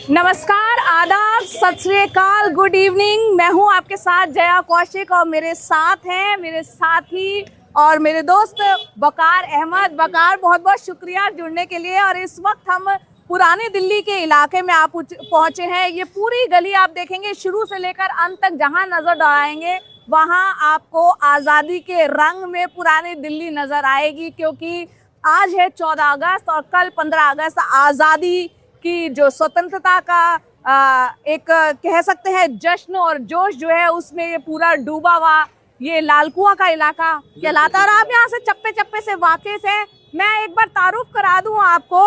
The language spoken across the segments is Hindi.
नमस्कार, आदाब, सत श्री अकाल, गुड इवनिंग। मैं हूं आपके साथ जया कौशिक और मेरे साथ हैं मेरे साथी और मेरे दोस्त वकार अहमद। वकार, बहुत बहुत शुक्रिया जुड़ने के लिए। और इस वक्त हम पुरानी दिल्ली के इलाके में आप पहुंचे हैं। ये पूरी गली आप देखेंगे शुरू से लेकर अंत तक, जहां नजर दौड़ाएंगे वहां आपको आज़ादी के रंग में पुरानी दिल्ली नजर आएगी, क्योंकि आज है 14 अगस्त और कल 15 अगस्त आज़ादी की जो स्वतंत्रता का एक कह सकते हैं जश्न और जोश जो है उसमें ये पूरा डूबा हुआ ये लाल कुआं का इलाका कहलाता है। और आप यहाँ से चप्पे चप्पे से वाकिफ हैं। मैं एक बार तारुफ करा दूं आपको,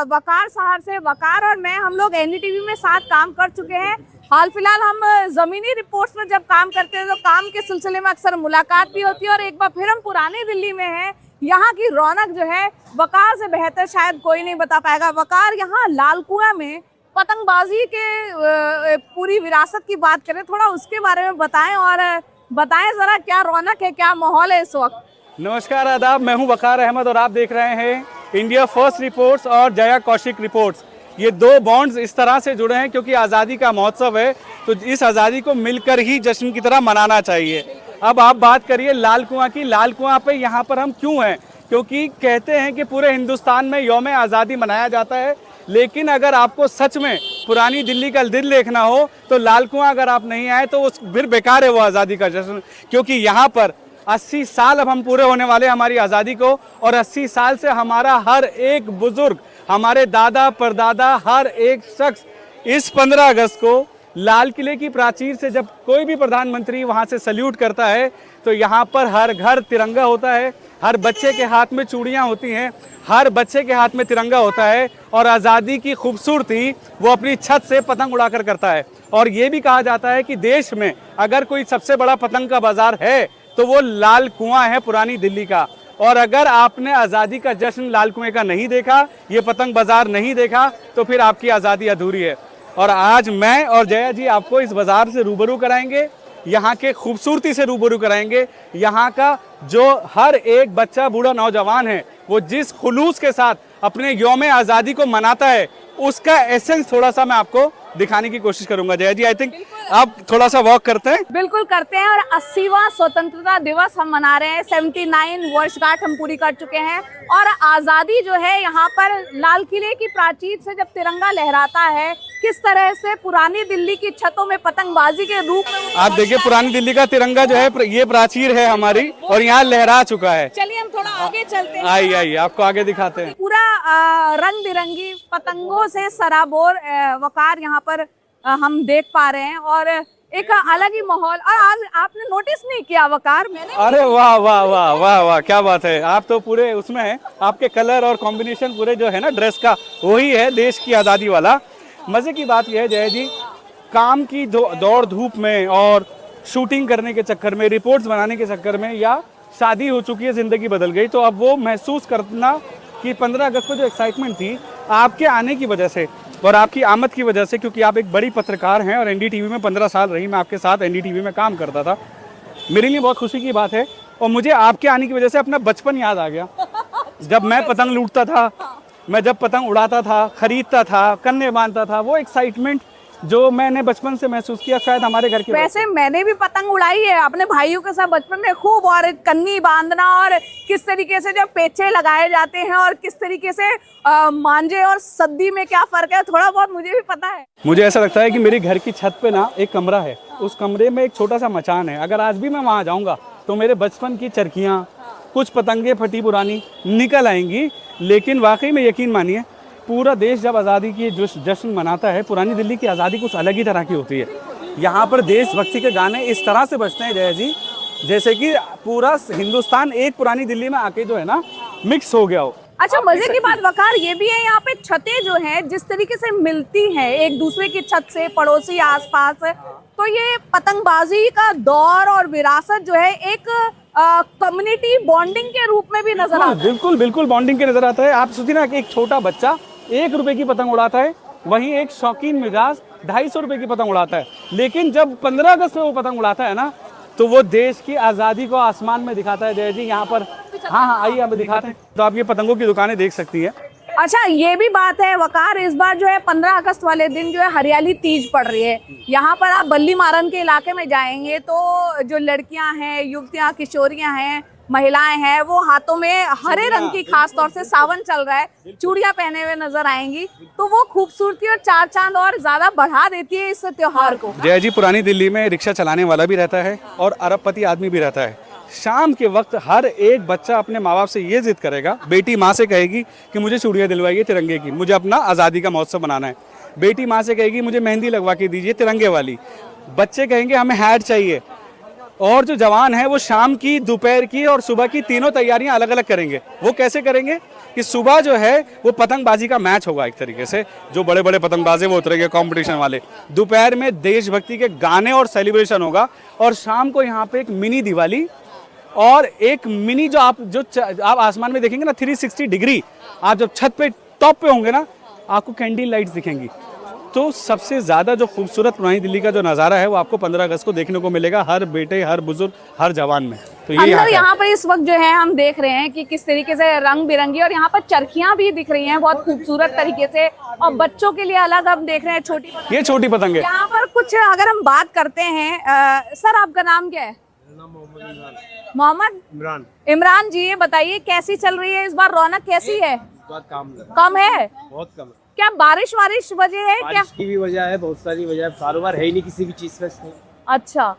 वकार शहर से। वकार और मैं, हम लोग एनडीटीवी में साथ काम कर चुके हैं। हाल फिलहाल हम ज़मीनी रिपोर्ट्स में जब काम करते हैं तो काम के सिलसिले में अक्सर मुलाकात भी होती है। और एक बार फिर हम पुरानी दिल्ली में हैं। यहाँ की रौनक जो है वकार से बेहतर शायद कोई नहीं बता पाएगा। वकार, यहाँ लाल कुआं में पतंगबाजी के पूरी विरासत की बात करें, थोड़ा उसके बारे में बताएं और बताएं ज़रा क्या रौनक है, क्या माहौल है इस वक्त। नमस्कार, आदाब। मैं हूं वकार अहमद और आप देख रहे हैं इंडिया फर्स्ट रिपोर्ट्स और जया कौशिक रिपोर्ट्स। ये दो बॉन्ड्स इस तरह से जुड़े हैं क्योंकि आज़ादी का महोत्सव है, तो इस आज़ादी को मिलकर ही जश्न की तरह मनाना चाहिए। अब आप बात करिए लाल कुआं की। लाल कुआं पे यहाँ पर हम क्यों हैं? क्योंकि कहते हैं कि पूरे हिंदुस्तान में यौम आज़ादी मनाया जाता है, लेकिन अगर आपको सच में पुरानी दिल्ली का दिल देखना हो तो लाल कुआं अगर आप नहीं आए तो उस फिर बेकार है वो आज़ादी का जश्न। क्योंकि यहाँ पर 80 साल अब हम पूरे होने वाले हमारी आज़ादी को, और 80 साल से हमारा हर एक बुजुर्ग, हमारे दादा परदादा, हर एक शख्स इस 15 अगस्त को लाल किले की प्राचीर से जब कोई भी प्रधानमंत्री वहां से सल्यूट करता है तो यहाँ पर हर घर तिरंगा होता है, हर बच्चे के हाथ में चूड़ियाँ होती हैं, हर बच्चे के हाथ में तिरंगा होता है, और आज़ादी की खूबसूरती वो अपनी छत से पतंग उड़ाकर करता है। और ये भी कहा जाता है कि देश में अगर कोई सबसे बड़ा पतंग का बाजार है तो वो लाल कुआं है पुरानी दिल्ली का। और अगर आपने आज़ादी का जश्न लाल कुएं का नहीं देखा, ये पतंग बाजार नहीं देखा, तो फिर आपकी आज़ादी अधूरी है। और आज मैं और जया जी आपको इस बाज़ार से रूबरू कराएंगे, यहाँ के खूबसूरती से रूबरू कराएंगे। यहाँ का जो हर एक बच्चा, बूढ़ा, नौजवान है, वो जिस खुलूस के साथ अपने यौम आज़ादी को मनाता है, उसका एसेंस थोड़ा सा मैं आपको दिखाने की कोशिश करूंगा। जया जी, आई थिंक आप थोड़ा सा वॉक करते हैं। बिल्कुल करते हैं। और 80वां स्वतंत्रता दिवस हम मना रहे हैं। 79 वर्षगांठ हम पूरी कर चुके हैं। और आज़ादी जो है यहाँ पर लाल किले की प्राचीर से जब तिरंगा लहराता है, किस तरह से पुरानी दिल्ली की छतों में पतंगबाजी के रूप में आप देखिए पुरानी दिल्ली का तिरंगा जो है ये प्राचीर है हमारी, और यहाँ लहरा चुका है। चलिए हम थोड़ा आगे चलते हैं। आइए आपको आगे दिखाते हैं। पूरा रंग बिरंगी पतंगों से सराबोर वकार यहाँ पर हम देख पा रहे हैं, और एक अलग ही माहौल। और आज आपने नोटिस नहीं किया वकार, मैंने अरे वाह वाह वाह वाह वाह, क्या बात है। आप तो पूरे उसमें हैं, आपके कलर और कॉम्बिनेशन पूरे जो है ना ड्रेस का, वही है देश की आज़ादी वाला। मज़े की बात यह है जय जी, काम की दौड़ धूप में और शूटिंग करने के चक्कर में, रिपोर्ट्स बनाने के चक्कर में, या शादी हो चुकी है, ज़िंदगी बदल गई, तो अब वो महसूस करना कि 15 अगस्त को जो एक्साइटमेंट थी आपके आने की वजह से और आपकी आमद की वजह से, क्योंकि आप एक बड़ी पत्रकार हैं और एनडीटीवी में 15 साल रही, मैं आपके साथ एनडीटीवी में काम करता था, मेरे लिए बहुत खुशी की बात है। और मुझे आपके आने की वजह से अपना बचपन याद आ गया, जब मैं पतंग लूटता था, मैं जब पतंग उड़ाता था, खरीदता था, कन्ने बांधता था, वो एक्साइटमेंट जो मैंने बचपन से महसूस किया शायद हमारे घर के। वैसे मैंने भी पतंग उड़ाई है अपने भाइयों के साथ बचपन में खूब, और कन्नी बांधना, और किस तरीके से जब पेचे लगाए जाते हैं, और किस तरीके से मांझे और सद्दी में क्या फर्क है, थोड़ा बहुत मुझे भी पता है। मुझे ऐसा लगता है कि मेरे घर की छत पे ना एक कमरा है, उस कमरे में एक छोटा सा मचान है। अगर आज भी मैं वहाँ जाऊँगा तो मेरे बचपन की चरखियाँ, कुछ पतंगे फटी पुरानी निकल आएंगी। लेकिन वाकई में यकीन मानिए, पूरा देश जब आज़ादी की जश्न मनाता है, पुरानी दिल्ली की आज़ादी कुछ अलग ही तरह की होती है। यहाँ पर देशभक्ति के गाने इस तरह से बजते हैं जय जी, जैसे कि पूरा हिंदुस्तान एक पुरानी दिल्ली में आके जो है ना मिक्स हो गया हो। अच्छा, मजे की बात वकार ये भी है, यहाँ पे छतें जो हैं जिस तरीके से मिलती हैं एक दूसरे की छत से, पड़ोसी आसपास, तो ये पतंगबाजी का दौर और विरासत जो है एक कम्युनिटी बॉन्डिंग के रूप में भी नजर आता है। बिल्कुल बिल्कुल बॉन्डिंग के नजर आता है। आप सोचिए ना कि एक छोटा बच्चा 1 रुपए की पतंग उड़ाता है, वहीं एक शौकीन मिजाज 250 रुपए की पतंग उड़ाता है। लेकिन जब 15 अगस्त में वो पतंग उड़ाता है ना, तो वो देश की आज़ादी को आसमान में दिखाता है। जय जी यहाँ पर, हाँ आइए आप दिखाते हैं। तो आप ये पतंगों की दुकानें देख सकती हैं। अच्छा, ये भी बात है वकार, इस बार जो है 15 अगस्त वाले दिन जो है हरियाली तीज पड़ रही है। यहाँ पर आप बल्ली मारन के इलाके में जाएंगे तो जो लड़कियां हैं, युवतियां, किशोरियां हैं, महिलाएं हैं, वो हाथों में हरे रंग की, खास तौर से सावन चल रहा है, चूड़ियां पहने हुए नजर आएंगी। तो वो खूबसूरती और चार चांद और ज्यादा बढ़ा देती है इस त्योहार को। जय जी, पुरानी दिल्ली में रिक्शा चलाने वाला भी रहता है और अरबपति आदमी भी रहता है। शाम के वक्त हर एक बच्चा अपने माँ बाप से ये जिद करेगा, बेटी माँ से कहेगी कि मुझे चूड़ियाँ दिलवाइए तिरंगे की, मुझे अपना आज़ादी का महोत्सव मनाना है। बेटी माँ से कहेगी मुझे मेहंदी लगवा के दीजिए तिरंगे वाली। बच्चे कहेंगे हमें हैट चाहिए। और जो जवान है वो शाम की, दोपहर की और सुबह की तीनों तैयारियां अलग अलग करेंगे। वो कैसे करेंगे कि सुबह जो है वो पतंगबाजी का मैच होगा एक तरीके से, जो बड़े बड़े पतंगबाजे वो उतरेंगे कंपटीशन वाले। दोपहर में देशभक्ति के गाने और सेलिब्रेशन होगा और शाम को यहाँ पे एक मिनी दिवाली और एक मिनी जो आप आसमान में देखेंगे ना 360 डिग्री, आप जब छत पे टॉप पे होंगे ना आपको कैंडल लाइट्स दिखेंगी। तो सबसे ज़्यादा जो खूबसूरत पुरानी दिल्ली का जो नज़ारा है वो आपको 15 अगस्त को देखने को मिलेगा, हर बेटे, हर बुजुर्ग, हर जवान में। तो ये अंदर यहाँ पर इस वक्त जो है हम देख रहे हैं कि किस तरीके से रंग बिरंगी, और यहाँ पर चरखियां भी दिख रही हैं बहुत खूबसूरत तरीके से, और बच्चों के लिए अलग हम देख रहे हैं छोटी, ये छोटी पतंग है। यहाँ पर कुछ अगर हम बात करते हैं, सर आपका नाम क्या है? मोहम्मद इमरान जी, ये बताइए कैसी चल रही है इस बार, रौनक कैसी है? कम है, बहुत कम है। क्या बारिश वजह है? क्या बारिश की भी वजह है, बहुत सारी वजह है, कारोबार है ही नहीं किसी भी चीज का इसमें। अच्छा,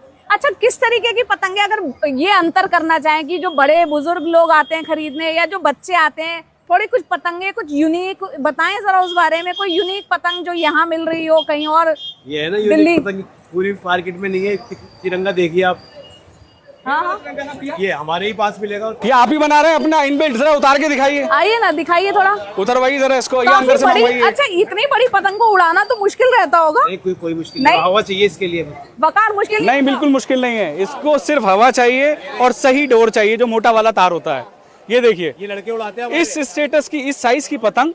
किस तरीके की पतंगे, अगर ये अंतर करना चाहें कि जो बड़े बुजुर्ग लोग आते हैं खरीदने या जो बच्चे आते हैं, थोड़ी कुछ पतंगे कुछ यूनिक बताएं जरा उस बारे में, कोई यूनिक पतंग जो यहाँ मिल रही हो कहीं और? ये है ना दिल्ली यूनिक पतंग पूरी मार्केट में नहीं है। तिरंगा देखिए आप, हाँ, ये हमारे ही पास मिलेगा। ये आप ही बना रहे हैं अपना इनबिल्ट, जरा उतार के दिखाइए। आइए ना, दिखाइए थोड़ा, उतरवाइए जरा इसको, ये काफी अंदर से बड़ी। मंगवाइए। अच्छा, इतनी बड़ी पतंग को उड़ाना तो मुश्किल रहता होगा। नहीं, कोई मुश्किल नहीं। नहीं, हवा चाहिए इसके लिए। वकार मुश्किल नहीं, बिल्कुल मुश्किल नहीं है, इसको सिर्फ हवा चाहिए और सही डोर चाहिए, जो मोटा वाला तार होता है। ये देखिए, ये लड़के उड़ाते हैं। इस स्टेटस की, इस साइज की पतंग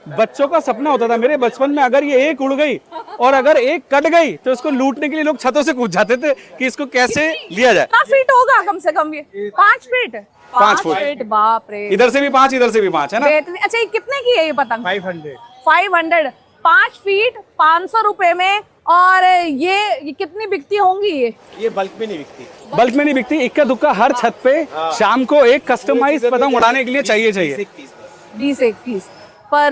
बच्चों का सपना होता था मेरे बचपन में। अगर ये एक उड़ गई और अगर एक कट गई तो इसको लूटने के लिए लोग छतों से कूद जाते थे कि इसको कैसे लिया जाए। कितना फीट होगा कम से कम? ये 5 फीट? 5 फुट। बाप रे, इधर से भी 5, इधर से भी 5 है ना। अच्छा, ये कितने की है ये पतंग? 500। 5 फीट 500 रुपए में। और ये कितनी बिकती होंगी? ये बल्क में नहीं बिकती। बल्क में नहीं बिकती, इक्का दुक्का हर छत पे शाम को एक कस्टमाइज पतंग उड़ाने के लिए चाहिए 20-21 पर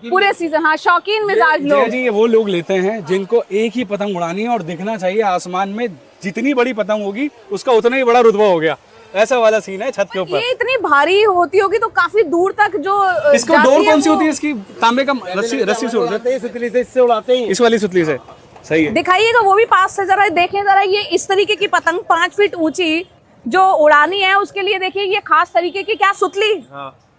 पूरे सीजन। हाँ, शौकीन मिजाज लोग। जी, ये वो लोग लेते हैं जिनको एक ही पतंग उड़ानी है और दिखना चाहिए आसमान में, जितनी बड़ी पतंग होगी उसका उतना ही बड़ा रुतबा हो गया, ऐसा वाला सीन है छत के ऊपर। ये इतनी भारी होती होगी तो काफी दूर तक जो इसको डोर कौन सी होती है इसकी? तांबे का रस्सी से उड़ाते हैं, सुतली से इससे उड़ाते हैं, इस वाली सुतली से। सही है, दिखाइएगा वो भी पास से जरा, देखें जरा। ये इस तरीके की पतंग 5 फीट ऊंची जो उड़ानी है, उसके लिए देखिए ये खास तरीके की क्या सुतली,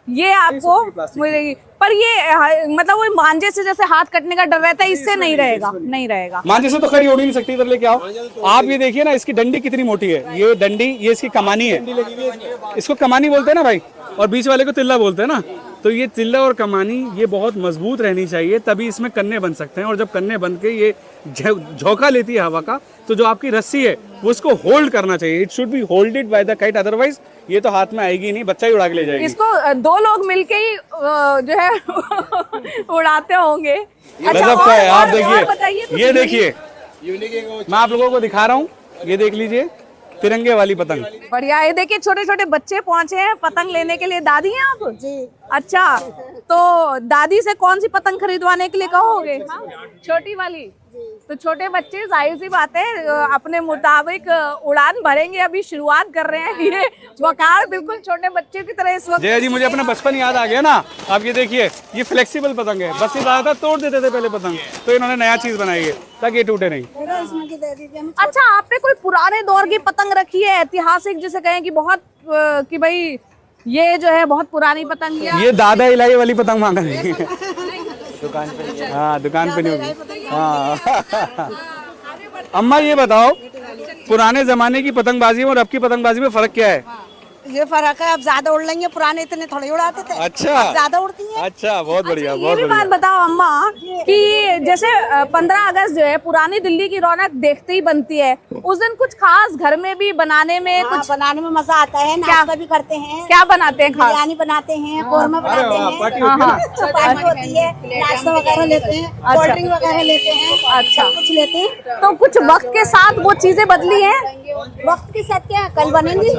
ये आपको मिलेगी। पर ये मतलब वो मांझे से जैसे हाथ कटने का डर रहता है, इससे नहीं रहेगा। मांझे से तो खड़ी उड़ ही नहीं सकती, इधर लेके आओ आप। ये देखिए ना, इसकी डंडी कितनी मोटी है, ये डंडी, ये इसकी कमानी है, इसको कमानी बोलते हैं ना भाई, और बीच वाले को तिल्ला बोलते हैं ना। तो ये तिल्ला और कमानी ये बहुत मजबूत रहनी चाहिए, तभी इसमें कन्ने बन सकते हैं। और जब कन्ने बन के ये झोंका लेती है हवा का, तो जो आपकी रस्सी है वो इसको होल्ड करना चाहिए। It should be holded by the kite, otherwise ये तो हाथ में आएगी नहीं, बच्चा ही उड़ा के ले जाएगी। इसको 2 लोग मिलके ही जो है उड़ाते होंगे। गजब का है। आप देखिए, बताइए ये देखिए, मैं आप लोगों को दिखा रहा हूँ, ये देख लीजिए तिरंगे वाली पतंग। बढ़िया। ये देखिए छोटे छोटे बच्चे पहुंचे हैं पतंग लेने के लिए। दादी हैं आप? जी। अच्छा, तो दादी से कौन सी पतंग खरीदवाने के लिए कहोगे? छोटी वाली। तो छोटे बच्चे जाहिर सी बात है अपने मुताबिक उड़ान भरेंगे। अभी शुरुआत कर रहे हैं। ये वकार बिल्कुल छोटे बच्चे की तरह इस वक्त। जय जी, मुझे अपना बचपन याद आ गया ना। आप ये देखिए, ये फ्लेक्सिबल पतंग है, बस ये ज्यादातर तोड़ देते थे पहले पतंग, तो इन्होंने नया चीज बनाई है ताकि ये टूटे नहीं। अच्छा, आपने कोई पुराने दौर की पतंग रखी है, ऐतिहासिक, जिसे कहें कि बहुत कि भाई ये जो है बहुत पुरानी पतंग है? ये दादा इलाई वाली पतंग मांग रही है। दुकान पे? हाँ, दुकान पे नहीं होगी। हाँ। अम्मा ये बताओ, पुराने जमाने की पतंगबाजी में और अब की पतंगबाजी में फर्क क्या है? ये फर्क है, अब ज्यादा उड़ लेंगे, पुराने इतने थोड़े उड़ाते थे। अच्छा। अब ज्यादा उड़ती है। अच्छा, बहुत बढ़िया, ये बहुत भी बात बढ़िया। बताओ अम्मा कि जैसे 15 अगस्त जो है पुरानी दिल्ली की रौनक देखते ही बनती है, उस दिन कुछ खास घर में भी बनाने में हाँ, कुछ बनाने में मजा आता है, नाश्ता भी करते हैं, क्या बनाते हैं खास? बिरयानी बनाते हैं, कौरमा बनाते हैं, पार्टी हाँ हाँ पार्टी होती है, नाश्ता वगैरह लेते हैं, कोल्ड ड्रिंक वगैरह लेते हैं, अच्छा। कुछ लेते हैं। तो कुछ वक्त के साथ वो चीजें बदली हैं। वक्त के साथ क्या कल बनेंगी।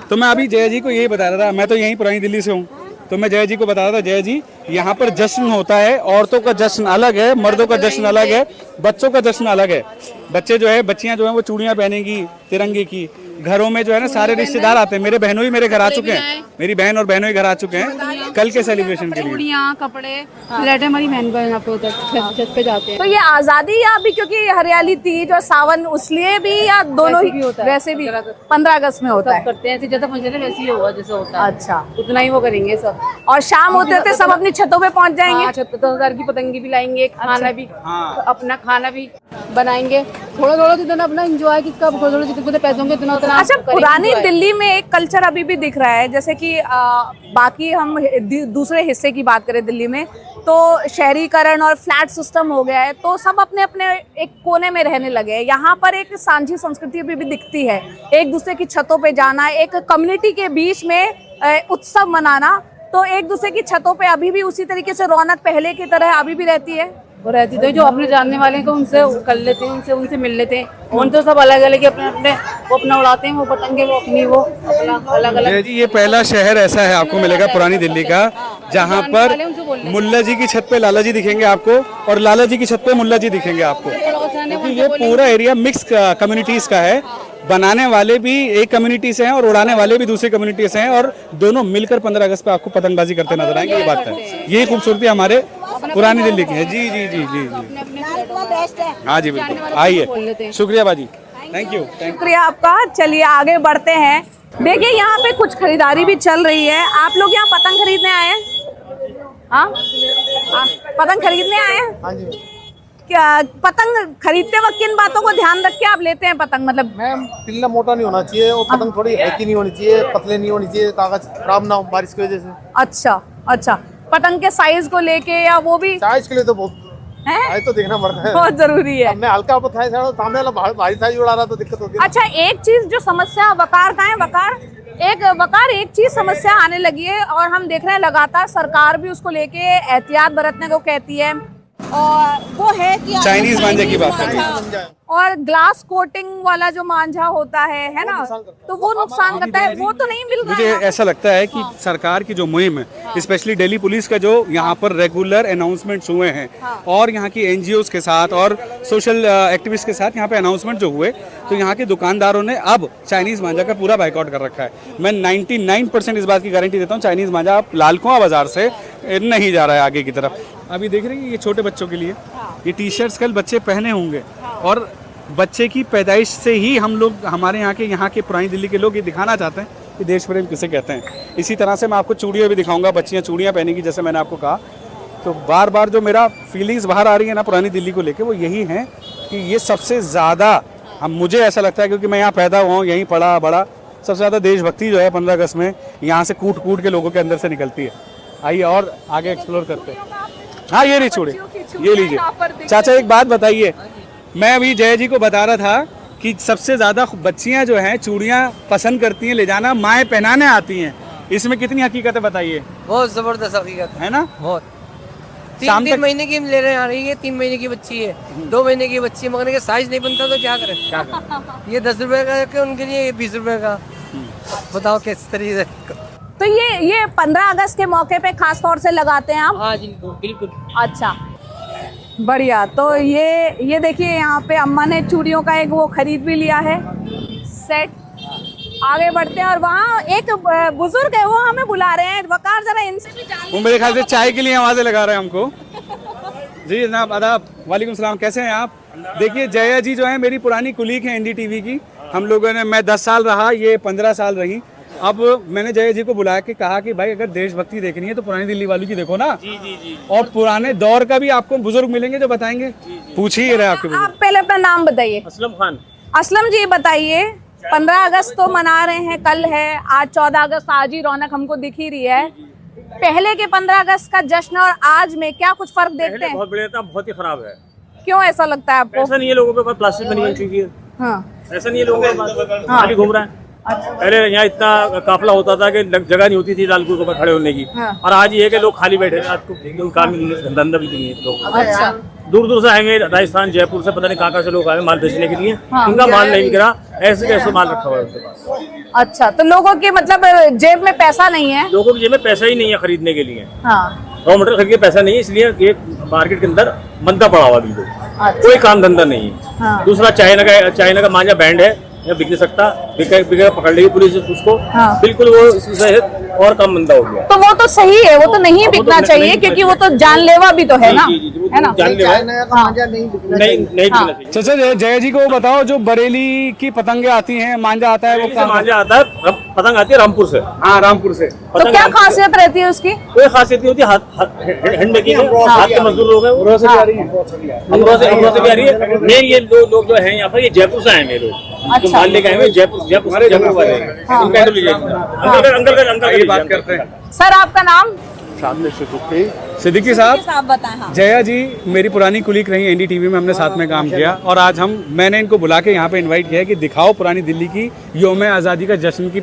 तो मैं अभी जया जी को यही बता रहा था, मैं तो यहीं पुरानी दिल्ली से हूँ, तो मैं जया जी को बता रहा था, जया जी यहाँ पर जश्न होता है, औरतों का जश्न अलग है, मर्दों का जश्न अलग है, बच्चों का जश्न अलग है। बच्चे जो है, बच्चियाँ जो है वो चूड़ियाँ पहनेंगी तिरंगे की, घरों में जो है ना सारे रिश्तेदार आते हैं, मेरे बहनों ही मेरे घर आ चुके हैं, मेरी बहन और बहनों ही घर आ चुके हैं कल के सेलिब्रेशन के लिए। चूड़ियाँ, कपड़े, फ्लैट हमारी बहन का यहाँ पे होता है, छत पे जाते हैं। तो ये आजादी या अभी क्योंकि हरियाली तीज और सावन उसलिए भी या दोनों ही होता है। वैसे भी 15 अगस्त में होता है। करते हैं ऐसे, जैसा फंक्शन है वैसे ही होगा जैसे होता है। अच्छा। उतना ही वो करेंगे सब। और शाम होते होते सब अपनी छतों पे पहुंच जाएंगे। हाँ, 10,000 की पतंगी भी लाएंगे, खाना भी, अपना खाना भी बनाएंगे। थोड़ा थोड़ा जितना अपना एंजॉय किसका, थोड़ा थोड़ा जितने पैसे होंगे उतना उतना अच्छा, करेंगे पुरानी enjoy। दिल्ली में एक कल्चर अभी भी दिख रहा है, जैसे कि बाकी हम दूसरे हिस्से की बात करें दिल्ली में तो शहरीकरण और फ्लैट सिस्टम हो गया है, तो सब अपने अपने एक कोने में रहने लगे हैं। यहाँ पर एक सांझी संस्कृति अभी भी दिखती है, एक दूसरे की छतों पे जाना, एक कम्युनिटी के बीच में उत्सव मनाना, तो एक दूसरे की छतों पे अभी भी उसी तरीके से रौनक पहले की तरह अभी भी रहती है। वो रहती तो जो अपने जानने वाले हैं उनसे कर लेते हैं, उनसे मिल लेते हैं। उन तो सब अलग अलग अपने अपने वो अपना उड़ाते हैं, वो पतंगे वो अपनी वो अपना अलग अलग। जया जी ये पहला शहर ऐसा है आपको मिलेगा पुरानी दिल्ली का जहाँ पर मुल्ला जी की छत पे लाला जी दिखेंगे आपको और लाला जी की छत पे मुल्ला जी दिखेंगे आपको, क्योंकि ये पूरा एरिया मिक्स कम्युनिटीज का है। बनाने वाले भी एक कम्युनिटी से हैं और उड़ाने वाले भी दूसरी कम्युनिटी से हैं, और दोनों मिलकर 15 अगस्त पे आपको पतंगबाजी करते नजर आएंगे। ये बात है, ये खूबसूरती हमारे पुरानी दिल्ली की है। जी जी जी जी जी, बेस्ट है। हाँ जी बिल्कुल, आइए, शुक्रिया बाजी, थैंक यू। शुक्रिया आपका। चलिए आगे बढ़ते हैं। देखिए यहाँ पे कुछ खरीदारी भी चल रही है। आप लोग यहाँ पतंग खरीदने आए हैं? हाँ, पतंग खरीदने आए हैं? हाँ जी क्या पतंग खरीदते वक्त किन बातों को ध्यान रख के आप लेते हैं पतंग? मतलब मैम, तिल्ला मोटा नहीं होना चाहिए और पतंग थोड़ी हैकी नहीं होनी चाहिए, पतले नहीं होनी चाहिए, कागज खराब ना हो बारिश की वजह से। अच्छा अच्छा, पतंग के साइज को लेके या वो भी साइज के लिए तो बहुत है, साइज तो देखना पड़ता है। बहुत जरूरी है। अब मैं हल्का था सामने वाला भारी साइज उड़ा रहा तो दिक्कत होती है। अच्छा, एक चीज जो समस्या वकार का है, वकार एक चीज समस्या आने लगी है और हम देख रहे हैं लगातार सरकार भी उसको लेके एहतियात बरतने को कहती है, और वो है कि चाइनीज मांझे की बात कर रहे हैं। और ग्लास कोटिंग वाला जो मांझा होता है ना, तो वो नुकसान करता है, वो तो नहीं मिल रहा मुझे है। ऐसा लगता है कि सरकार की जो मुहिम है, स्पेशली दिल्ली पुलिस का जो यहाँ पर रेगुलर अनाउंसमेंट्स हुए हैं और यहाँ की एनजीओज के साथ और सोशल एक्टिविस्ट के साथ यहाँ पे अनाउंसमेंट जो हुए, तो यहाँ के दुकानदारों ने अब चाइनीज मांझा का पूरा बाइकआउट कर रखा है। मैं 99% इस बात की गारंटी देता हूँ, चाइनीज मांझा आप लाल कुआं बाजार से नहीं जा रहा है आगे की तरफ। अभी देख रहे हैं ये छोटे बच्चों के लिए ये टी शर्ट्स कल बच्चे पहने होंगे, और बच्चे की पैदाइश से ही हम लोग, हमारे यहाँ के पुरानी दिल्ली के लोग ये दिखाना चाहते हैं कि देश प्रेम किसे कहते हैं। इसी तरह से मैं आपको चूड़ियाँ भी दिखाऊंगा, बच्चियाँ चूड़ियाँ पहनेंगी जैसे मैंने आपको कहा। तो बार बार जो मेरा फीलिंग्स बाहर आ रही है ना पुरानी दिल्ली को लेके, वो यही है कि ये सबसे ज़्यादा मुझे ऐसा लगता है, क्योंकि मैं यहाँ पैदा हुआ हूँ, यहीं पढ़ा बड़ा, सबसे ज़्यादा देशभक्ति जो है 15 अगस्त में यहाँ से कूट कूट के लोगों के अंदर से निकलती है। आइए और आगे एक्सप्लोर करते हैं। हाँ, ये रही चूड़ी, ये लीजिए। चाचा एक बात बताइए, मैं अभी जया जी को बता रहा था कि सबसे ज़्यादा बच्चियाँ जो हैं चूड़ियाँ पसंद करती हैं ले जाना, माएँ पहनाने आती हैं, इसमें कितनी हकीकत है बताइए? बहुत जबरदस्त हकीकत है ना? बहुत। शाम तीन तक- महीने की ले रहे आ रही है, 3 महीने की बच्ची है, 2 महीने की बच्ची है, मगर के साइज नहीं बनता तो क्या करें? क्या करें? ये 10 रुपए का है, उनके लिए ये 20 रुपए का। बताओ किस तरीके से। तो ये 15 अगस्त के मौके पे खास तौर से लगाते हैं आप? हाँ जी बिल्कुल। अच्छा, बढ़िया। तो ये देखिए यहाँ पे अम्मा ने चूड़ियों का एक वो खरीद भी लिया है सेट। आगे बढ़ते हैं और वहाँ एक बुजुर्ग है, वो हमें बुला रहे हैं। वकार जरा इनसे भी जान। वो मेरे ख्याल से चाय के लिए आवाज़ें लगा रहे हैं हमको। जी जनाब, आदाब, वालेकुम सलाम, कैसे हैं आप? देखिए जया जी जो है मेरी पुरानी कुलीग है एनडीटीवी की। हम लोगों ने, मैं 10 साल रहा, ये 15 साल रही। अब मैंने जया जी को बुलाया कि कहा कि भाई अगर देशभक्ति देखनी है तो पुरानी दिल्ली वालों की देखो ना। जी जी जी। और पुराने दौर का भी आपको बुजुर्ग मिलेंगे जो बताएंगे। पूछ ही रहे आपके बुजुर्ग। आप पहले अपना नाम बताइए। असलम खान। असलम जी बताइए, 15 अगस्त तो मना रहे हैं, कल है, आज 14 अगस्त, आज ही रौनक हमको दिख ही रही है। पहले के 15 अगस्त का जश्न और आज में क्या कुछ फर्क देखते हैं? बहुत बढ़िया था, बहुत ही खराब है। क्यों ऐसा लगता है आपको? ऐसा नहीं है लोगों पे प्लास्टिक बनी बन चुकी है। हाँ, ऐसा नहीं है लोगों के पास खाली घूम रहा है। पहले यहाँ इतना काफिला होता था कि जगह नहीं होती थी लालपुर को खड़े होने की। और आज ये है कि लोग खाली बैठे हैं, रात को काम धंधा भी नहीं है लोग। अच्छा, दूर दूर से आएंगे, राजस्थान जयपुर से पता नहीं कहाँ से लोग आए माल बेचने के लिए। उनका माल नहीं बिक रहा, ऐसे कैसे माल रखा हुआ है उनके पास। अच्छा, तो लोगों के मतलब जेब में पैसा नहीं है? लोगों की जेब में पैसा ही नहीं है खरीदने के लिए। हाँ, रॉ मटेरियल खरीद के पैसा नहीं है, इसलिए ये मार्केट के अंदर मंदा पड़ा हुआ बिल्कुल। कोई काम धंधा नहीं है। हाँ। दूसरा चाइना का मांझा बैंड है, या बिक नहीं सकता, बिके पकड़ लेगी पुलिस उसको। हाँ। बिल्कुल वो इससे और कम मंदा हो गया। तो वो तो सही है, वो तो नहीं बिकना चाहिए क्योंकि वो तो जानलेवा भी तो है ना, है ना? जानलेवा नहीं बिकना चाहिए। चाचा जया जी को बताओ, जो बरेली की पतंगे आती हैं, मांझा आता है, वो कहाँ? मांझा आता है, पतंग आती है रामपुर से। हाँ, रामपुर से। तो क्या खासियत रहती है उसकी? कोई खासियत नहीं होती, हैंड मेकिंग है, हाथ के मजदूर लोग हैं। उमरों से भी आ रही है? उमरों से भी आ रही है। मेन ये लोग जो हैं यहाँ पर, ये जयपुर से आए हैं लोग। अच्छा। माल लेके आए हुए जयपुर वाले हैं। उनका इंटेलिजेंस अंकल ये बात करते हैं। सर, आपका नाम? सिद्दीकी साहब, आप बताएं। हाँ। जया जी मेरी पुरानी कुलीग रही, एनडीटीवी में हमने साथ में काम किया, और आज मैंने इनको बुला के यहाँ पे इनवाइट किया है कि दिखाओ पुरानी दिल्ली की योम आज़ादी का जश्न की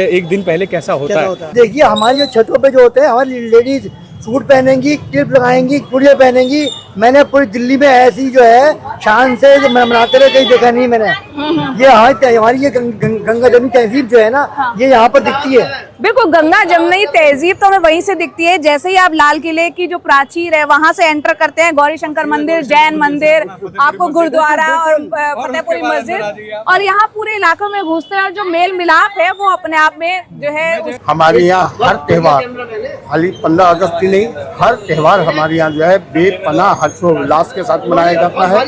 एक दिन पहले कैसा होता है। देखिए, हमारी जो छतों पे जो होते हैं, हमारी लेडीज सूट पहनेंगी, क्लिप लगाएंगी, कुड़िया पहनेंगी। मैंने पूरी दिल्ली में ऐसी जो है शान से जो मनाते रहे कहीं देखा नहीं मैंने। ये हमारी ये गंगा जमुनी तहजीब जो है ना, ये यहाँ पर दिखती है। बिल्कुल, गंगा जमुनी तहजीब तो हमें वहीं से दिखती है। जैसे ही आप लाल किले की जो प्राचीर है वहां से एंटर करते हैं, गौरी शंकर मंदिर, जैन मंदिर, आपको गुरुद्वारा और फतेहपुरी मस्जिद, और यहाँ पूरे इलाकों में घुसते हैं। जो मेल मिलाप है वो अपने आप में जो है हमारे यहाँ हर त्योहार, खाली 15 अगस्त ही नहीं, हर त्योहार हमारे यहाँ जो है बेपनाह हर्षोल्लास के साथ मनाया जाता है,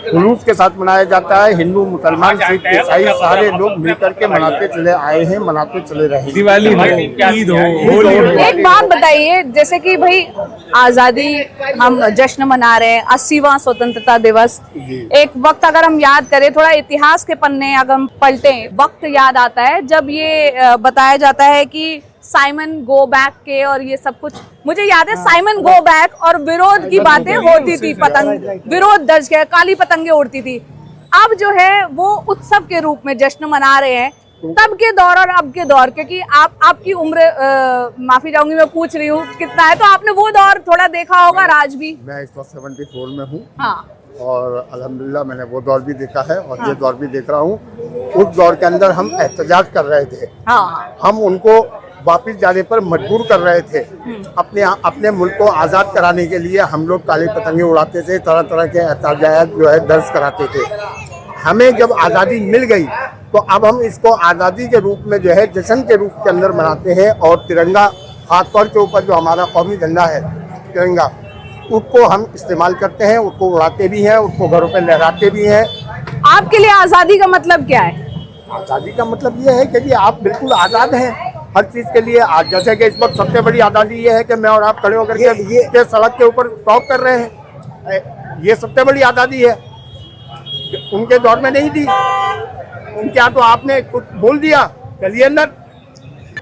जुलूस के साथ मनाया जाता है। हिंदू, मुसलमान, सिख, ईसाई सारे लोग मिलकर के मनाते चले आए हैं, मनाते चले रहे। दिवाली हो, ईद हो, होली हो। एक बात बताइए, जैसे कि भाई आजादी हम जश्न मना रहे हैं, 80वां स्वतंत्रता दिवस। एक वक्त अगर हम याद करें, थोड़ा इतिहास के पन्ने अगर हम पलटे, वक्त याद आता है जब ये बताया जाता है कि साइमन गो बैक के और ये सब कुछ। मुझे याद है साइमन गो बैक और विरोध की बातें होती थी, पतंग विरोध दर्ज किया, काली पतंगे उड़ती थी। अब जो है वो उत्सव के रूप में जश्न मना रहे हैं। तब के दौर और अब के दौर, क्योंकि आपकी उम्र माफी चाहूंगी मैं पूछ रही हूँ कितना है, तो आपने वो दौर थोड़ा देखा होगा। राज भी, मैं इस वक्त 74 में हूँ। हाँ। और अल्हम्दुलिल्लाह मैंने वो दौर भी देखा है और ये दौर भी देख रहा हूँ। उस दौर के अंदर हम एहतजाज कर रहे थे। हाँ। हम उनको वापिस जाने पर मजबूर कर रहे थे। अपने मुल्क को आज़ाद कराने के लिए हम लोग काली पतंगे उड़ाते थे, तरह तरह के एहतजाज जो है दर्ज कराते थे। हमें जब आज़ादी मिल गई तो अब हम इसको आज़ादी के रूप में जो है जश्न के रूप के अंदर मनाते हैं। और तिरंगा, हाथों के ऊपर जो हमारा कौमी झंडा है तिरंगा, उसको हम इस्तेमाल करते हैं, उसको उड़ाते भी हैं, उसको घरों पे लहराते भी हैं। आपके लिए आजादी का मतलब क्या है? आज़ादी का मतलब ये है कि आप बिल्कुल आज़ाद हैं हर चीज़ के लिए। आज जैसे कि इस वक्त सबसे बड़ी आज़ादी ये है कि मैं और आप खड़े होकर ये सड़क के ऊपर टॉप कर रहे हैं, ये सबसे बड़ी आज़ादी है। उनके दौर में नहीं थी। उनके यहाँ तो आपने कुछ बोल दिया, चलिए अंदर।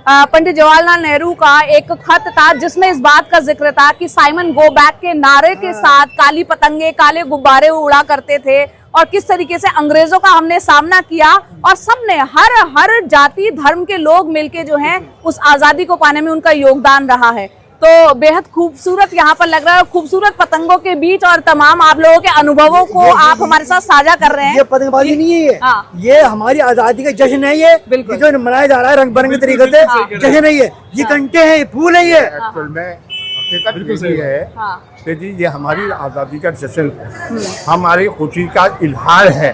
पंडित जवाहरलाल नेहरू का एक खत था जिसमें इस बात का जिक्र था कि साइमन गो बैक के नारे के साथ काली पतंगे, काले गुब्बारे उड़ा करते थे, और किस तरीके से अंग्रेजों का हमने सामना किया, और सबने हर जाति धर्म के लोग मिलके जो हैं उस आजादी को पाने में उनका योगदान रहा है। तो बेहद खूबसूरत यहाँ पर लग रहा है, खूबसूरत पतंगों के बीच और तमाम आप लोगों के अनुभवों को आप हमारे साथ साझा कर रहे हैं। ये पतंगबाजी नहीं है, ये हाँ। ये हमारी आजादी का जश्न है। ये बिल्कुल जो मनाया जा रहा है रंग बिरंगे तरीके से, जश्न है ये कंटे हैं, ये फूल है। ये एक्चुअल में बिल्कुल सही है कि जी ये हमारी आज़ादी का जश्न, हमारी खुशी का इजहार है।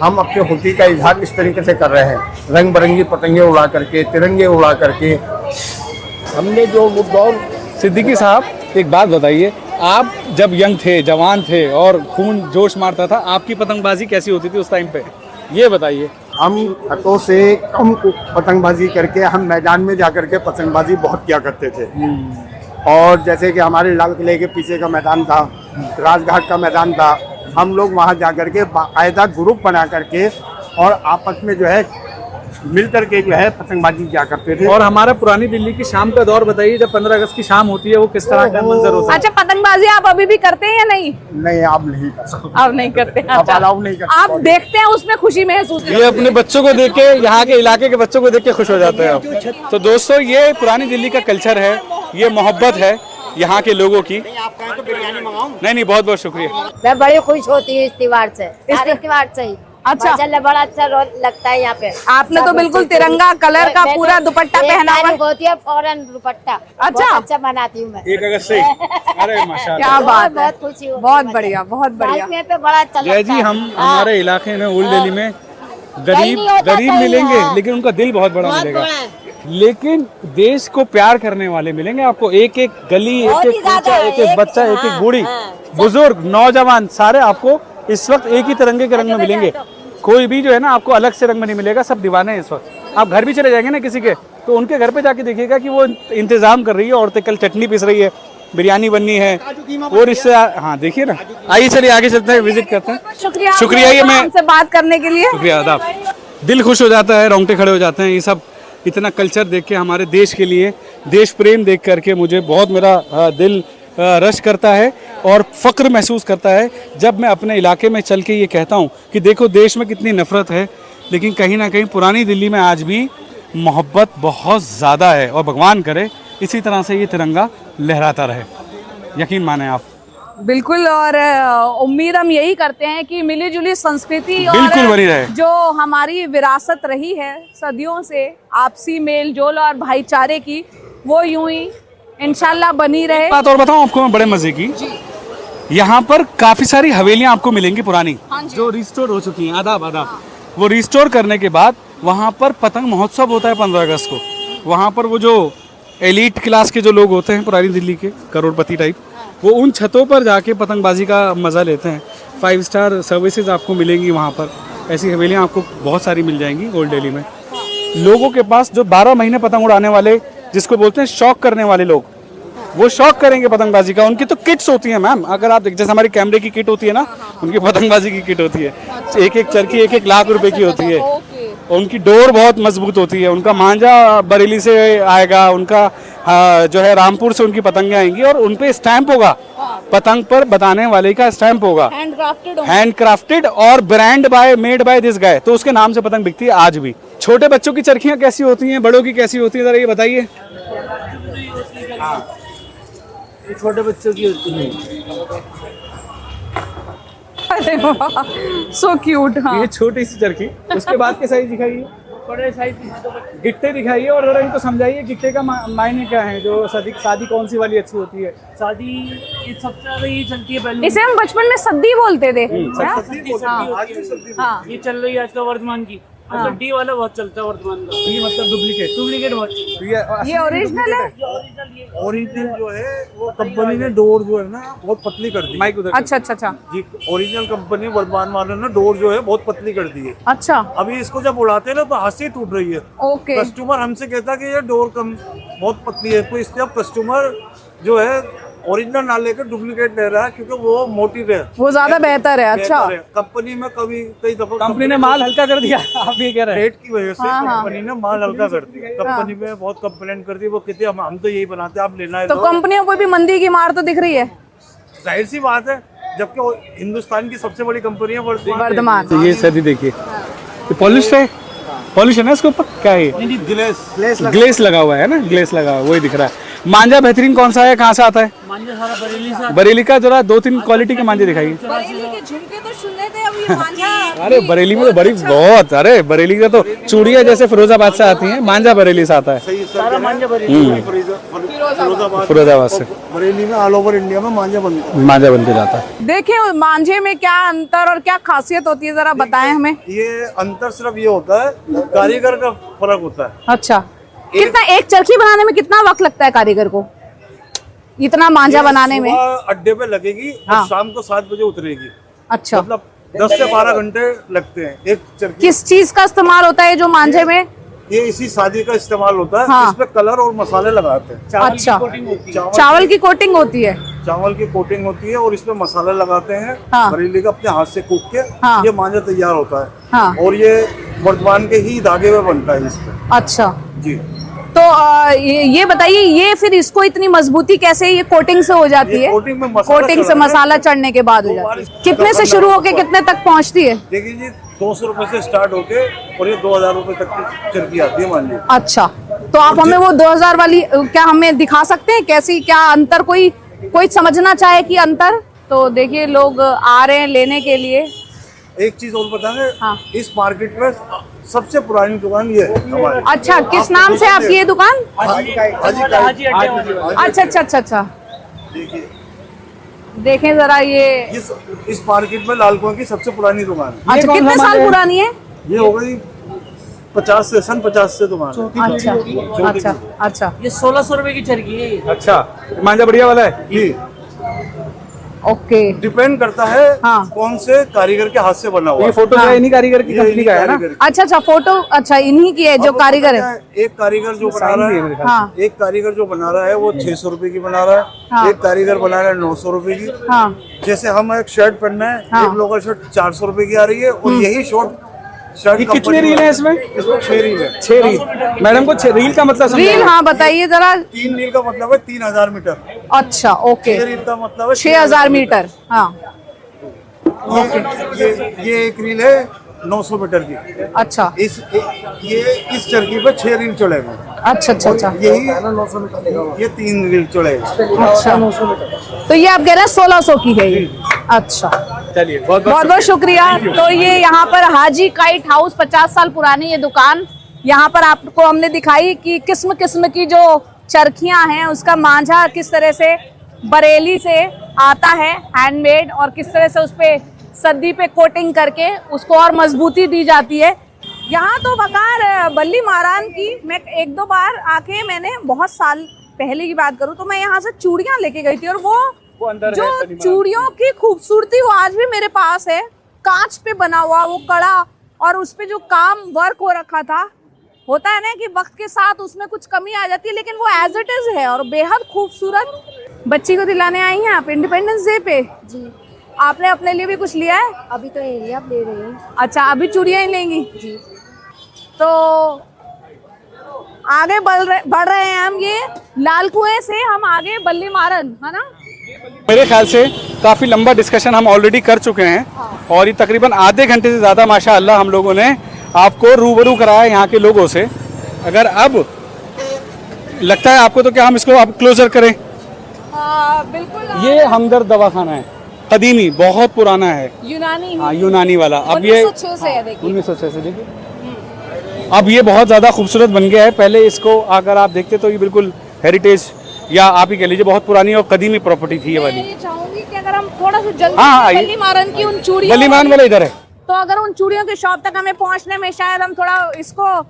हम अपनी खुशी का इजहार इस तरीके से कर रहे हैं, रंग बिरंगी पतंगे उड़ा करके, तिरंगे उड़ा करके। हमने जो दौर। सिद्दीकी साहब, एक बात बताइए, आप जब यंग थे, जवान थे और खून जोश मारता था, आपकी पतंगबाजी कैसी होती थी उस टाइम पे, ये बताइए। हम हाथों से कम पतंगबाजी करके हम मैदान में जाकर के पतंगबाजी बहुत किया करते थे। और जैसे कि हमारे लाल किले के पीछे का मैदान था, राजघाट का मैदान था, हम लोग वहाँ जा कर के बाकायदा ग्रुप बना करके और आपस में जो है मिल करके जो है पतंगबाजी किया करते थे। और हमारा पुरानी दिल्ली की शाम का दौर बताइए, जब 15 अगस्त की शाम होती है वो किस तरह का मंजर होता है? अच्छा, पतंगबाजी आप अभी भी करते हैं या नहीं? नहीं, आप नहीं कर सकते, आप नहीं करते? आप अच्छा, अलाउ नहीं करते। आप देखते हैं उसमें खुशी महसूस ये अपने बच्चों को देख के, यहाँ के इलाके के बच्चों को देख के खुश हो जाते हैं आप। तो दोस्तों, ये पुरानी दिल्ली का कल्चर है, ये मोहब्बत है यहाँ के लोगों की। नहीं, बहुत बहुत शुक्रिया। मैं बड़ी खुश होती हूँ इस त्योहार से, सारे त्योहार से ही। अच्छा। माशाल्लाह बड़ा अच्छा लगता है यहाँ पे। आपने तो बिल्कुल तिरंगा कलर का पूरा दुपट्टा पहना हुआ है। होती है फौरन दुपट्टा। अच्छा। बहुत अच्छा बनाती हूँ मैं। 1 अगस्त से? अरे माशाल्लाह, क्या बात है, बहुत खुशी हूँ। बहुत बढ़िया, बहुत बढ़िया। यहाँ पे बड़ा अच्छा जय जी, हम हमारे इलाके में ओल्ड दिल्ली में गरीब नहीं होता गरीब कहीं, मिलेंगे, हाँ। लेकिन उनका दिल बहुत बड़ा बहुत मिलेगा। बड़ा है। लेकिन देश को प्यार करने वाले मिलेंगे आपको। एक एक गली, एक बहुत एक ही ज्यादा बच्चा, है, एक एक बच्चा, एक एक हाँ, बूढ़ी, हाँ। बुजुर्ग, नौजवान, सारे आपको इस वक्त एक ही तिरंगे के रंग में मिलेंगे। कोई भी जो है ना आपको अलग से रंग में नहीं मिलेगा, सब दीवाने हैं इस वक्त। आप घर भी चले जाएंगे ना किसी के, तो उनके घर पे जाके देखिएगा कि वो इंतजाम कर रही है, औरतें कल चटनी पीस रही है, बिरयानी बननी है, वो रिश्तेदार। हाँ, देखिए ना। आइए चलिए आगे चलते हैं, विजिट करते हैं। शुक्रिया, ये मैं हमसे बात करने के लिए। शुक्रिया, आदाब। दिल खुश हो जाता है, रोंगटे खड़े हो जाते हैं। ये सब इतना कल्चर देख के, हमारे देश के लिए देश प्रेम देख करके मुझे बहुत, मेरा दिल रश करता है और फ़ख्र महसूस करता है जब मैं अपने इलाके में चल के ये कहता हूँ कि देखो देश में कितनी नफ़रत है, लेकिन कहीं ना कहीं पुरानी दिल्ली में आज भी मोहब्बत बहुत ज़्यादा है। और भगवान करे इसी तरह से ये तिरंगा लहराता रहे, यकीन माने आप। बिल्कुल, और उम्मीद हम यही करते हैं कि मिली जुली संस्कृति बिल्कुल बनी रहे। जो हमारी विरासत रही है सदियों से, आपसी मेल जोल और भाईचारे की, वो यूं ही इंशाल्लाह बनी रहे। बात और बताऊं आपको मैं बड़े मजे की, यहाँ पर काफी सारी हवेलियां आपको मिलेंगी पुरानी, जो रिस्टोर हो चुकी हैं। आदाब आदाब। वो रिस्टोर करने के बाद वहाँ पर पतंग महोत्सव होता है 15 अगस्त को। वहाँ पर वो जो एलीट क्लास के जो लोग होते हैं पुरानी दिल्ली के, करोड़पति टाइप, वो उन छतों पर जाके पतंगबाजी का मज़ा लेते हैं। 5 स्टार सर्विसेज आपको मिलेंगी वहाँ पर। ऐसी हवेलियाँ आपको बहुत सारी मिल जाएंगी ओल्ड दिल्ली में। लोगों के पास जो 12 महीने पतंग उड़ाने वाले, जिसको बोलते हैं शौक करने वाले लोग, वो शौक करेंगे पतंगबाजी का। उनकी तो किट्स होती हैं मैम, अगर आप जैसे हमारी कैमरे की किट होती है ना, उनकी पतंगबाजी की किट होती है। एक एक चरखी 1-1 लाख रुपए की होती है। उनकी डोर बहुत मजबूत होती है। उनका मांझा बरेली से आएगा, उनका जो है रामपुर से उनकी पतंगें आएंगी और उन पे स्टैंप होगा, पतंग पर बताने वाले का स्टैंप होगा, हैंड क्राफ्टेड और brand bye, made by this guy. तो उसके नाम से पतंग बिकती है आज भी। छोटे बच्चों की चरखियाँ कैसी होती हैं, बड़ों की कैसी होती है, जरा ये बताइए। छोटे बच्चों की होती है। अरे वाह, सो क्यूट। हाँ, ये छोटी सी चरखी, उसके बाद के साइज दिखाइए, बड़े साइज गिट्टे दिखाइए और जरा इनको समझाइए गिट्टे का मायने क्या है। जो शादी कौन सी वाली अच्छी होती है? शादी ये सबसे ज्यादा ये चलती है पहले। इसे हम बचपन में सद्दी बोलते थे। हाँ, ये चल रही है आजकल वर्तमान की। मतलब डी वाला बहुत चलता है वर्तमान का। ये मतलब डुप्लीकेट बहुत। ये ओरिजिनल है। ओरिजिनल जो है वो कंपनी ने डोर जो है ना बहुत पतली कर दी। माइक उधर। अच्छा अच्छा अच्छा जी, ओरिजिनल कंपनी वर्तमान वालों ने डोर जो है बहुत पतली कर दी है। अच्छा, अभी इसको जब उड़ाते हैं ना तो हाथ से ही टूट रही है। ओके। कस्टमर हमसे कहता है कि ये डोर कम बहुत पतली है, तो इसलिए अब कस्टमर जो है ओरिजिनल ना लेकर डुप्लीकेट ले रहा है, क्योंकि वो मोटी है, वो ज्यादा बेहतर है। अच्छा, कंपनी में कई दफा कंपनी ने माल हल्का कर दिया, आप ये कह रहे हैं। रेट की वजह से कंपनी ने माल हल्का कर दिया। कंपनी में बहुत कंप्लेंट कर दी, वो कहते हम तो यही बनाते हैं, आप लेना है तो कंपनियों को भी मंदी की मार तो दिख रही है। जाहिर सी बात है, जबकि वो हिंदुस्तान की सबसे बड़ी कंपनी है वर्धमान। तो ये सदी देखिए, ये पॉलिश है, पॉलिश है ना इसके ऊपर, क्या है ये? ग्लेस लगा हुआ है ना, ग्लेस लगा हुआ, वही दिख रहा है। मांझा बेहतरीन कौन सा है, कहाँ से आता है? मांझा सारा बरेली से। बरेली का जरा 2-3 क्वालिटी के मांझे दिखाइए। बरेली के झुमके तो सुने थे, अब ये मांझा। अरे बरेली में तो बड़ी बहुत, अरे बरेली का तो चूड़ियाँ जैसे फिरोजाबाद से आती हैं, मांझा बरेली से आता है। सारा मांझा बरेली फिरोजाबाद से बरेली में ऑल ओवर इंडिया में मांझा मांझा बन के जाता है। देखिए मांझे में क्या अंतर और क्या खासियत होती है, जरा बताएं हमें। ये अंतर सिर्फ ये होता है, कारीगर का फर्क होता है। अच्छा, कितना एक चरखी बनाने में कितना वक्त लगता है कारीगर को, इतना मांझा बनाने में? अड्डे पे लगेगी और शाम को 7 बजे उतरेगी। अच्छा, मतलब 10 से 12 घंटे लगते हैं एक चरखी। किस चीज का इस्तेमाल होता है जो मांझे में? ये इसी शादी का इस्तेमाल होता है। हाँ। इसमें कलर और मसाले लगाते हैं। अच्छा, चावल की कोटिंग होती है। चावल की कोटिंग होती है और इसमें मसाले लगाते हैं। हाँ। बरेली का अपने हाथ से कूट के हाँ। ये मांझा तैयार होता है। हाँ। और ये वर्धमान के ही धागे में बनता है इसमें। अच्छा, जी। तो ये बताइए, ये फिर इसको इतनी मजबूती कैसे, ये कोटिंग से हो जाती है? कोटिंग में मसाला कोटिंग से चढ़ा है। मसाला चढ़ने के बाद हो जाती है। कितने से शुरू होके कितने तक पहुंचती है? देखिए जी, 200 रुपए से स्टार्ट होके और ये 2000 रुपए तक की चरखी आती है, मान लीजिए। अच्छा, तो आप हमें वो 2000 वाली क्या हमें दिखा सकते हैं? कैसी, क्या अंतर, कोई समझना चाहे कि अंतर? तो देखिए लोग आ रहे हैं लेने के लिए। एक चीज और बताएंगे। हाँ। इस मार्केट में सबसे पुरानी दुकान ये है हमारी। अच्छा, किस नाम से आपकी ये दुकान? हाजी अच्छा अच्छा अच्छा अच्छा, देखिए, देखें जरा ये। इस मार्केट में लाल कुआं की सबसे पुरानी दुकान है। अच्छा, कितने साल पुरानी है? ये हो गई 50 से, सन 50 से दुकान है। अच्छा अच्छा अच्छा, ये 1600 रुपए की चरखी है। अच्छा, मांझा बढ़िया वाला है। जी, ओके। डिपेंड करता है हाँ। कौन से कारीगर के हाथ से बना हुआ ये है। फोटो जो है इन्हीं कारीगर की ये कंपनी का है ना? कारीगर की। अच्छा अच्छा, फोटो अच्छा इन्हीं की है जो अब कारीगर पता है। क्या एक कारीगर जो बना रहा है, हाँ एक कारीगर जो बना रहा है वो 600 रुपए की बना रहा है। हाँ। एक कारीगर बना रहा है 900 रुपए की। हाँ जैसे हम एक शर्ट पहनना है, हाँ। एक लोकल शर्ट 400 रुपए की आ रही है और यही शर्ट ये कितने रील है इसमें? 6 रील है। 6 रील। मैडम को 6 रील का मतलब समझाइए। रील, हाँ बताइए जरा। 3 रील का मतलब है 3000 मीटर। अच्छा, ओके। 6 रील का मतलब है 6000 मीटर। हाँ, ये एक रील है 900 मीटर की। अच्छा इस चरखी पे 6 रील चढ़ेगा। अच्छा अच्छा अच्छा यही 900 मीटर, ये 3 रील चढ़ेगा। अच्छा, तो ये आप कह रहे हैं 1600 की है ये? अच्छा, चलिए, बहुत बहुत बहुत शुक्रिया। तो ये यहाँ पर हाजी काइट हाउस, 50 साल पुरानी ये दुकान, यहाँ पर आपको हमने दिखाई कि किस्म किस्म की जो चरखियाँ हैं उसका मांझा किस तरह से बरेली से आता है, हैंडमेड, और किस तरह से उस पे सद्दी पे कोटिंग करके उसको और मजबूती दी जाती है। यहाँ तो बकार बल्ली मारान की मैं 1-2 बार आके, मैंने बहुत साल पहले की बात करूँ तो मैं यहाँ से चूड़ियाँ लेके गई थी, और वो अंदर जो है, चूड़ियों की खूबसूरती वो आज भी मेरे पास है। कांच पे बना हुआ वो कड़ा, और उस पे जो काम वर्क हो रखा था, होता है ना कि वक्त के साथ उसमें कुछ कमी आ जाती है, लेकिन वो एज इट इज है और बेहद खूबसूरत। बच्ची को दिलाने आई हैं आप इंडिपेंडेंस डे पे? जी, आपने अपने लिए भी कुछ लिया है? अभी तो एरिया आप ले रही हैं। अच्छा, अभी चूड़ियाँ ही लेंगी? जी, तो आगे बढ़ रहे हैं हम। ये लाल कुएं से हम आगे बल्ली मारन, है ना? मेरे ख्याल से काफ़ी लंबा डिस्कशन हम ऑलरेडी कर चुके हैं, और ये तकरीबन आधे घंटे से ज़्यादा माशाअल्लाह हम लोगों ने आपको रूबरू कराया यहाँ के लोगों से। अगर अब लगता है आपको तो क्या हम इसको अब क्लोजर करें? बिल्कुल। ये हमदर्द दवाखाना है, कदीमी, बहुत पुराना है। यूनानी, हाँ, यूनानी वाला। अब ये 1906 से है, देखिए 1906 से, देखिए अब ये बहुत ज़्यादा खूबसूरत बन गया है। पहले इसको अगर आप देखते तो ये बिल्कुल हेरिटेज, या आप ही कह लीजिए बहुत पुरानी और कदीमी प्रॉपर्टी थी ये वाली। मैं ये चाहूंगी कि अगर हम थोड़ा सा जल्दी हाँ, बल्ली मारन की उन चूड़ियों, बल्लीमान वाला इधर है, तो अगर उन चूड़ियों की शॉप तक हमें पहुंचने में शायद हम थोड़ा इसको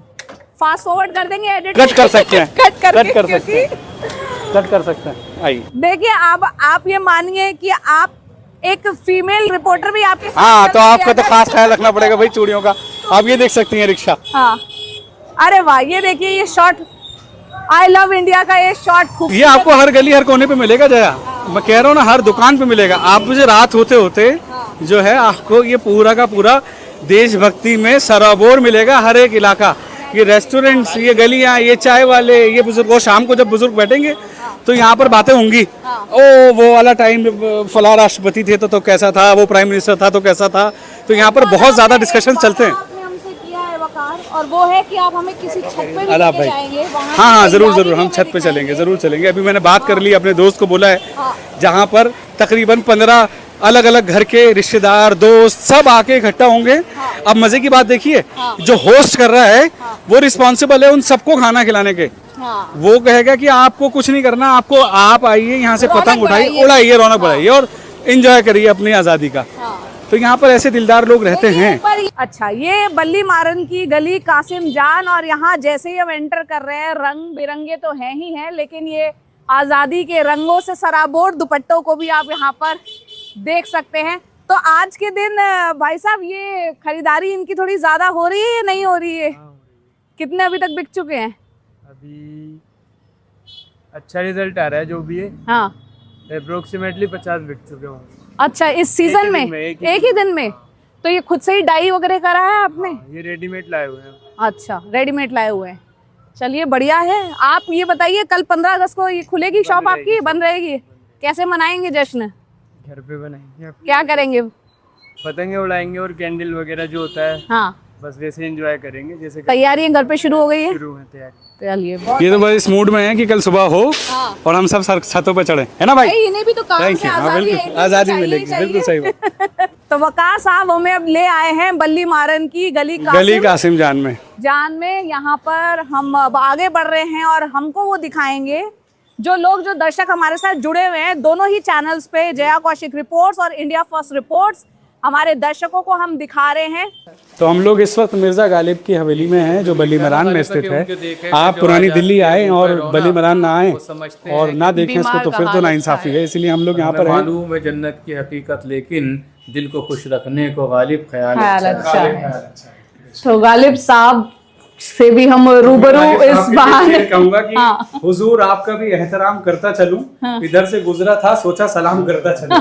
फास्ट फॉरवर्ड कर देंगे, एडिट कट कर सकते हैं, कट कर सकते हैं, कट कर सकते हैं। आइए, देखिए, अब आप ये मानिए कि आप एक फीमेल रिपोर्टर भी आपके साथ हाँ, चल तो रही है आपका तो अगर- खास ख्याल रखना पड़ेगा भाई चूड़ियों का। आप ये देख सकती हैं रिक्शा। हाँ, अरे वाह, ये देखिए ये शॉट, आई लव इंडिया का ये शॉट खूब। ये आपको हर गली हर कोने पे मिलेगा जया, मैं कह रहा हूँ ना, हर दुकान पे मिलेगा। आप मुझे रात होते होते जो है आपको ये पूरा का पूरा देशभक्ति में सराबोर मिलेगा, हर एक इलाका। ये रेस्टोरेंट्स, ये गलियाँ, ये चाय वाले, ये बुजुर्ग, वो शाम को जब बुजुर्ग बैठेंगे तो यहाँ पर बातें होंगी। ओ वो वाला टाइम फला राष्ट्रपति थे तो कैसा था, वो प्राइम मिनिस्टर था तो कैसा था। तो यहाँ पर बहुत ज़्यादा डिस्कशन चलते हैं। आपने हमसे किया है वकार, और वो है कि आप हमें किसी छत पे भी अला लेके भाई, जाएंगे, वहाँ हाँ हाँ, की ज़रूर तैयारी ज़रूर, भी हम हमें छत पे दिखाएंगे। चलेंगे, ज़रूर चलेंगे। अभी मैंने बात कर ली, अपने दोस्त को बोला है, हाँ। जहाँ पर तकरीबन 15 अलग अलग घर के रिश्तेदार, दोस्त सब आके इकट्ठा होंगे। अब मजे की बात देखिए, जो होस्ट कर रहा है वो रिस्पॉन्सिबल है उन सबको खाना खिलाने के। हाँ। वो कहेगा कि आपको कुछ नहीं करना, आपको आप आइए यहाँ से पतंग उठाइए, उड़ाइए, रौनक बढ़ाइए और एंजॉय करिए अपनी आज़ादी का। तो यहाँ पर ऐसे दिलदार लोग रहते हैं। अच्छा, ये बल्ली मारन की गली कासिम जान, और यहाँ जैसे ही हम एंटर कर रहे हैं, रंग बिरंगे तो हैं ही हैं, लेकिन ये आज़ादी के रंगों से सराबोर दुपट्टों को भी आप यहाँ पर देख सकते हैं। तो आज के दिन भाई साहब ये खरीदारी इनकी थोड़ी ज़्यादा हो रही है या नहीं हो रही है? कितने अभी तक बिक चुके हैं? अभी अच्छा रिजल्ट आ रहा है जो भी है, हाँ अप्रोक्सीमेटली 50 बिक चुके हैं। अच्छा, इस सीजन में एक ही दिन में? तो ये खुद से ही डाई वगैरह करा है आपने? ये रेडीमेड लाए हुए हैं। अच्छा, रेडीमेड लाए हुए हैं। चलिए बढ़िया है। आप ये बताइए, कल 15 अगस्त को ये खुलेगी शॉप आपकी, बंद रहेगी? कैसे मनाएंगे जश्न? घर पे बनाएंगे, क्या करेंगे? पतंगे उड़ाएंगे और कैंडल वगैरह जो होता है, हाँ बस वैसे एंजॉय करेंगे जैसे तैयारियां घर पे शुरू हो गई है? शुरू है तैयारी। चलिए ये तो बस इस मूड में है कि कल सुबह हो और हम सब छतों पे चढ़े, है ना भाई? इन्हें भी तो काम थैंक से यू। हाँ आजादी बिल्कुल, है, आज़ादी चाहिए, मिलेगी, चाहिए। बिल्कुल सही बात। तो वकार साहब हमें अब ले आए हैं बल्ली मारन की गली कासिम जान में। यहाँ पर हम अब आगे बढ़ रहे हैं और हमको वो दिखाएंगे जो दर्शक हमारे साथ जुड़े हुए हैं दोनों ही चैनल्स पे, जया कौशिक रिपोर्ट्स और इंडिया फर्स्ट रिपोर्ट्स, हमारे दर्शकों को हम दिखा रहे हैं। तो हम लोग इस वक्त मिर्जा गालिब की हवेली में हैं जो बली मरान में स्थित है। आप पुरानी दिल्ली आए और बली मरान ना आए और ना देखें इसको तो फिर तो नाइंसाफी है, इसलिए हम लोग यहाँ पर हैं। मालूम है जन्नत की हकीकत, लेकिन दिल को खुश रखने को गालिब ख्याल अच्छा है। तो गालिब साहब से भी हम रूबरू इस बहाने कहूंगा कि हुजूर आपका भी एहतराम करता चलूं, इधर से गुजरा था सोचा सलाम करता चलूं।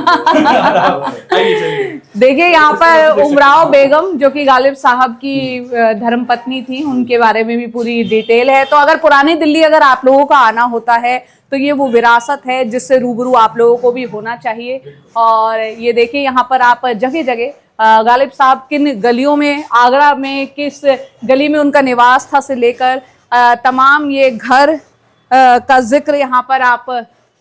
देखिए यहाँ पर उमराव बेगम जो कि गालिब साहब की धर्मपत्नी थी, उनके बारे में भी पूरी डिटेल है। तो अगर पुरानी दिल्ली अगर आप लोगों का आना होता है तो ये वो विरासत है जिससे रूबरू आप लोगों को भी होना चाहिए। और ये देखिए यहाँ पर आप जगह जगह गालिब साहब किन गलियों में, आगरा में किस गली में उनका निवास था से लेकर तमाम ये घर का जिक्र यहाँ पर आप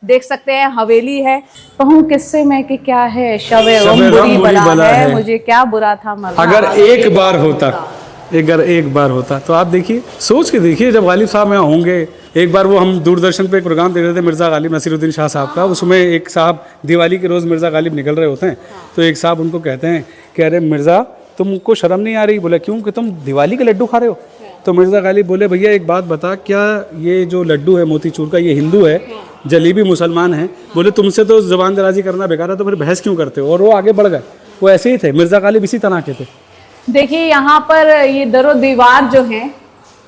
देख सकते हैं। हवेली है, कहूँ किससे मैं कि क्या है, शवे बुरी बला है, मुझे क्या बुरा था मरना। अगर एक बार होता तो आप देखिए, सोच के देखिए, जब गालिब साहब यहाँ होंगे। एक बार वो हम दूरदर्शन पे एक प्रोग्राम देख रहे थे मिर्ज़ा गालिब नसीरुद्दीन शाह साहब का, उसमें एक साहब दिवाली के रोज़ मिर्ज़ा गालिब निकल रहे होते हैं, तो एक साहब उनको कहते हैं कि अरे मिर्ज़ा तुमको शर्म नहीं आ रही? बोले क्यों? कि तुम दिवाली के लड्डू खा रहे हो। तो मिर्ज़ा गालिब बोले भैया एक बात बता, क्या ये जो लड्डू है मोतीचूर का ये हिंदू है, जलेबी मुसलमान है? बोले तुमसे तो ज़बान दराजी करना बेकार है, तो फिर बहस क्यों करते हो? और वो आगे बढ़ गए। वो ऐसे ही थे, मिर्ज़ा गालिब इसी तरह के थे। देखिए यहाँ पर ये दरो दीवार जो है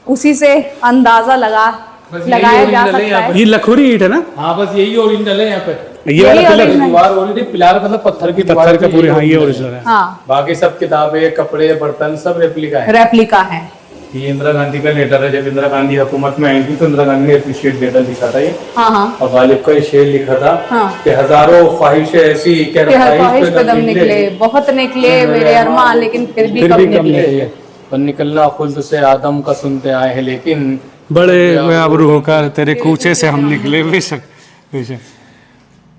उसी से अंदाजा लगाया जा सकता है। ये लखोरी ईंट है ना? हाँ बस यही ओरिजिनल है यहाँ पे। ये वाला दीवार ओरिजिनल, पिलार मतलब पत्थर की पत्थर का पूरे। हाँ ये ओरिजिनल है। हाँ बाकी सब किताबें, कपड़े, बर्तन सब रेप्लिका है। ये इंदिरा गांधी का लेटर है, जब इंदिरा गांधी हुकूमत में आई थी तो इंदिरा गांधी ने अप्रिशिएट लेटर लिखा था ये। हाँ। और गालिब का ये शेर लिखा था कि हजारों ख्वाहिशें ऐसी कि ख्वाहिश पे दम निकले, बहुत निकले मेरे अरमान, लेकिन फिर भी कम निकले। पर निकलना खुद से आदम का सुनते आए हैं, लेकिन बड़े आबरू होकर तेरे कूचे से हम निकले। बेशक बेशक।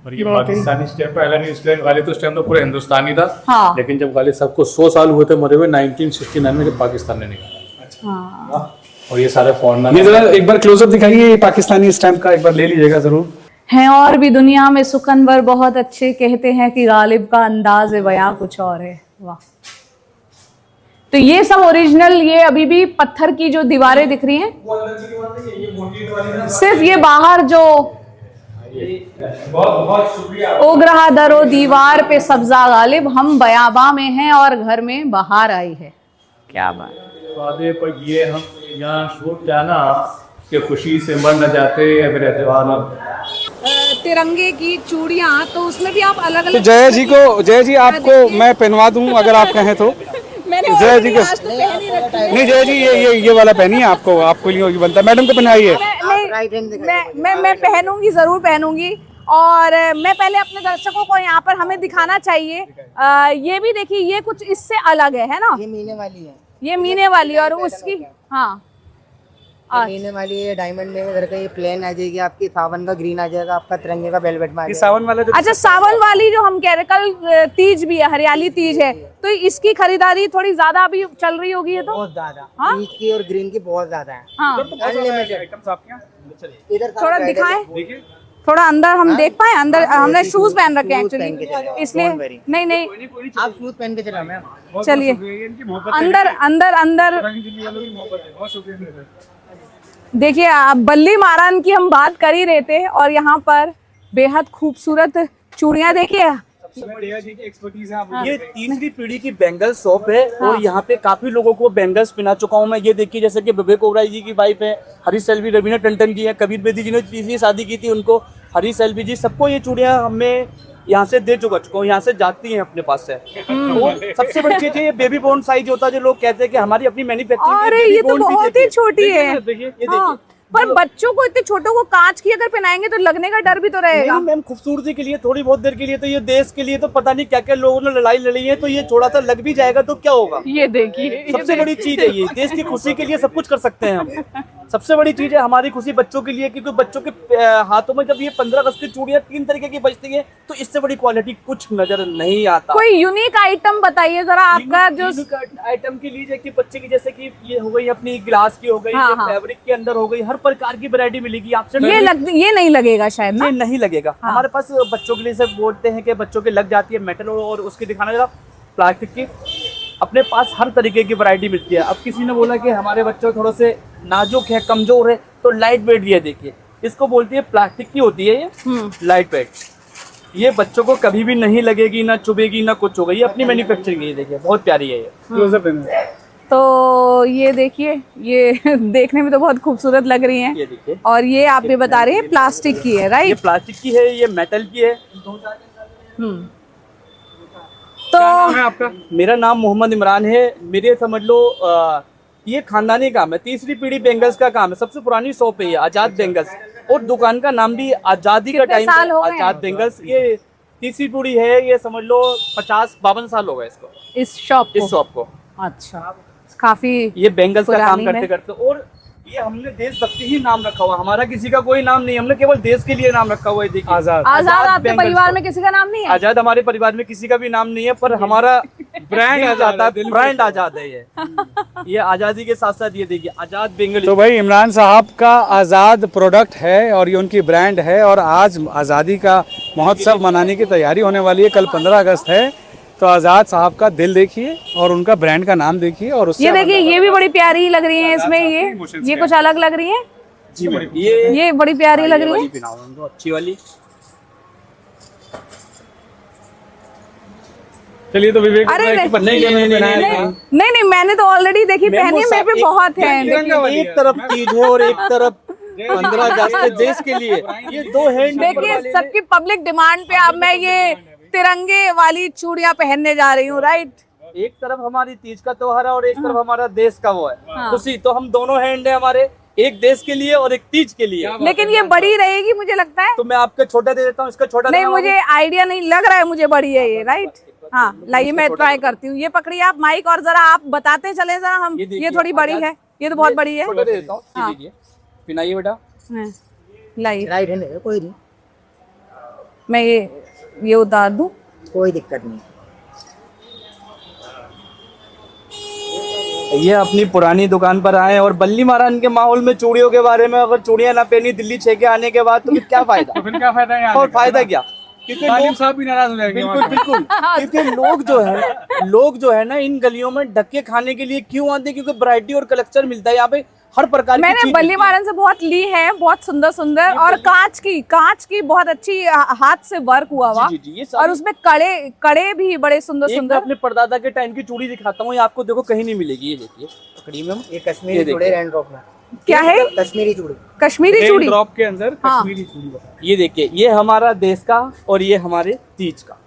और ये पाकिस्तानी स्टेप पहला नहीं, इसलिए गालिब तो उस टाइम तो पूरा हिंदुस्तानी था। हाँ। लेकिन जब गालिब साहब को 100 साल हुए थे मरे हुए 1969 में, जब पाकिस्तान ने निकाला। हाँ। और ये सारे फॉरेनर। ये जरा एक बार क्लोजअप दिखाइए पाकिस्तानी स्टैम्प का, एक बार ले लीजिएगा जरूर। हैं और भी दुनिया में सुखनवर बहुत अच्छे, कहते हैं कि गालिब का अंदाज बयां कुछ और है। वाह। तो ये सब ओरिजिनल, ये अभी भी पत्थर की जो दीवारें दिख रही हैं, सिर्फ ये बाहर जो बहुत शुक्रिया। उग रहा दरो दीवार पे सब्जा गालिब, हम बयाबा में हैं और घर में बाहर आई है। क्या बात। वादे पर ये हम यहाँ शूट किया ना कि खुशी से मर न जाते या फिर एतवार तिरंगे की चूड़ियां, तो उसमें भी आप अलग अलग। तो जय जी आपको मैं पहनवा दूं अगर आप कहें तो। जय जी को नहीं, जय जी ये वाला पहनिए, आपको लिए बनता है। मैडम को पहनाइए। मैं पहनूंगी, जरूर पहनूंगी। और मैं पहले अपने दर्शकों को यहाँ पर हमें दिखाना चाहिए, ये भी देखिए, ये कुछ इससे अलग है ना? ये मीने वाली है, ये मीने वाली और उसकी हाँ मीने वाली है डायमंड में। इधर का ये प्लेन आ जाएगी आपकी, सावन का ग्रीन आ जाएगा आपका, तिरंगे का वेलवेट में आ जाएगा। सावन वाला जो अच्छा, सावन वाली जो हम कह रहे, कल तीज भी है, हरियाली तीज है, तो इसकी खरीदारी थोड़ी ज्यादा अभी चल रही होगी। ये तो बहुत ज्यादा, हाँ? तीज की और ग्रीन की बहुत ज्यादा है। हाँ। इधर थोड़ा दिखाएं, थोड़ा अंदर हम देख पाए। अंदर हमने शूज पहन रखे हैं एक्चुअली, इसलिए नहीं आप शूज पहन के चला मैम। चलिए अंदर देखिए, आप बल्ली मारान की हम बात कर ही रहे थे और यहाँ पर बेहद खूबसूरत चूड़ियां देखिए, बढ़िया जी की एक्सपर्टीज है आप ये तीसरी पीढ़ी की बेंगल शॉप है और यहाँ पे काफी लोगों को बेंगल्स पहना चुका हूँ मैं। ये देखिए जैसे कि विवेक ओबराय जी की वाइफ है, हरीश सेल्वी, रवीना टंडन जी है, कबीर बेदी जी ने तीसरी शादी की थी उनको, हरीश सेल्वी जी, सबको ये चूड़ियाँ हमें यहाँ से दे चुका हूँ, यहाँ से जाती हैं अपने पास से। और सबसे बड़ी चीज है ये बेबी बॉर्न साइज होता है, जो लोग कहते हैं कि हमारी अपनी मैन्युफैक्चरिंग। अरे ये तो बहुत ही छोटी है। ये देखिए पर बच्चों को इतने छोटों को कांच की अगर पहनाएंगे तो लगने का डर भी तो रहेगा। मैम खूबसूरती के लिए थोड़ी बहुत देर के लिए, तो ये देश के लिए तो पता नहीं क्या क्या लोगों ने लड़ाई लड़ी है, तो ये थोड़ा सा लग भी जाएगा तो क्या होगा। ये देखिए सबसे बड़ी चीज है ये, देश की खुशी के लिए सब कुछ कर सकते हैं हम। सबसे बड़ी चीज है हमारी खुशी बच्चों के लिए, क्योंकि बच्चों के हाथों में जब ये 15 अगस्त की चूड़ियां 3 तरीके की बजती है तो इससे बड़ी क्वालिटी कुछ नजर नहीं आता। कोई यूनिक आइटम बताइए जरा आपका, जो आइटम की लीजिए कि बच्चे की, जैसे कि ये हो गई अपनी ग्लास की हो गई, फैब्रिक के अंदर हो गई, हर प्रकार की वैरायटी मिलेगी आपसे। ये नहीं लगेगा शायद ना? ये नहीं लगेगा। हमारे पास बच्चों के लिए से बोलते हैं कि बच्चों के लग जाती है मेटल, और उसकी दिखाना जरा प्लास्टिक की, अपने पास हर तरीके की वैरायटी मिलती है। अब किसी ने बोला कि हमारे बच्चे थोड़े से नाजुक है, कमजोर है, तो लाइट वेट ये देखिए, इसको बोलती है प्लास्टिक की होती है ये लाइट वेट। ये बच्चों को कभी भी नहीं लगेगी, ना चुभेगी, ना कुछ होगा। ये अपनी मैन्युफैक्चरिंग, ये देखिए बहुत प्यारी है ये। तो ये देखिए, ये देखने में तो बहुत खूबसूरत लग रही हैं। ये देखिए, और ये आप भी बता रहे हैं प्लास्टिक की है, ये राइट? प्लास्टिक की है, ये मेटल की है। तो आपका? मेरा नाम मोहम्मद इमरान है। मेरे समझ लो ये खानदानी काम है, तीसरी पीढ़ी बेंगल्स का काम है। सबसे पुरानी शॉप है ये आजाद बेंगल्स, और दुकान का नाम भी आजादी का टाइम आजाद बेंगल्स। ये तीसरी पीढ़ी है, ये समझ लो 50-52 साल हो गए इसको, इस शॉप को। अच्छा, काफी ये बेंगल्स का काम पुरानी करते करते, और ये हमने देशभक्ति ही नाम रखा हुआ, हमारा किसी का कोई नाम नहीं, हमने केवल देश के लिए नाम रखा हुआ है। देखिए आजाद आपके बेंगल्स परिवार में किसी का नाम नहीं है? आजाद हमारे परिवार में किसी का भी नाम नहीं है, पर हमारा ब्रांड आजाद है, ब्रांड आजाद है ये आजादी के साथ साथ ये देखिए आजाद बेंगल। तो भाई इमरान साहब का आज़ाद प्रोडक्ट है और ये उनकी ब्रांड है, और आज आज़ादी का महोत्सव मनाने की तैयारी होने वाली है। कल 15 अगस्त है, तो आज़ाद साहब का दिल देखिए और उनका ब्रांड का नाम देखिए। और उससे ये देखिए, ये भी बड़ी प्यारी लग रही है इसमें, ये कुछ अलग लग रही है जी, ये बड़ी प्यारी लग रही है। अच्छी वाली। चलिए, तो विवेक अरे नहीं, मैंने तो ऑलरेडी देखी पहनी, मेरे पे बहुत है। एक तरफ तीज है और एक तरफ 15 अगस्त देश के लिए, ये दो हैंड। देखिए, सबकी पब्लिक डिमांड पे अब मैं ये तिरंगे वाली चूड़ियां पहनने जा रही हूँ, राइट? एक तरफ हमारी तीज का त्योहार है और एक तरफ हमारा देश का वो है खुशी, तो हम दोनों हैंड है हमारे, एक देश के लिए और एक तीज के लिए। लेकिन ये बड़ी रहेगी मुझे लगता है। तो मैं आपको छोटा दे देता हूँ, इसका छोटा नहीं, मुझे आइडिया नहीं लग रहा है, मुझे बड़ी है ये, राइट? हाँ, लाइए मैं ट्राई करती हूँ। ये पकड़िए आप माइक, और जरा आप बताते चले जरा हम। ये थोड़ी बड़ी है, ये तो बहुत बड़ी है। छोटा दे देता हूँ, पिनाइए बेटा, लाइए। राइट हैंड है, कोई नहीं, मैं ये उतार दूं, कोई दिक्कत नहीं। ये अपनी पुरानी दुकान पर आए और बल्ली महाराज के माहौल में चूड़ियों के बारे में, अगर चूड़ियां ना पहनी दिल्ली 6 के आने के बाद, तो फिर क्या फायदा? तो फिर क्या फायदा है? और फायदा क्या? क्योंकि तालिम साहब भी नाराज हो जाएंगे। बिल्कुल, क्योंकि लोग जो है ना इन गलियों में धक्के खाने के लिए क्यों आते हैं? क्योंकि वैरायटी और कलेक्शन मिलता है यहाँ पे, हर प्रकार की मैंने बल्ली मारन से बहुत ली है, बहुत सुंदर और कांच की बहुत अच्छी हाथ से वर्क हुआ हुआ, और उसमें कड़े भी बड़े सुंदर। अपने परदादा के टाइम की चूड़ी दिखाता हूँ, ये आपको देखो कहीं नहीं मिलेगी। ये देखिए पकड़ी में, ये कश्मीरी चूड़ी रैंड ड्रॉप में। क्या है? कश्मीरी चूड़ी। कश्मीरी चूड़ी ड्रॉप के अंदर कश्मीरी चूड़ी। ये देखिए, ये हमारा देश का और ये हमारे तीज का।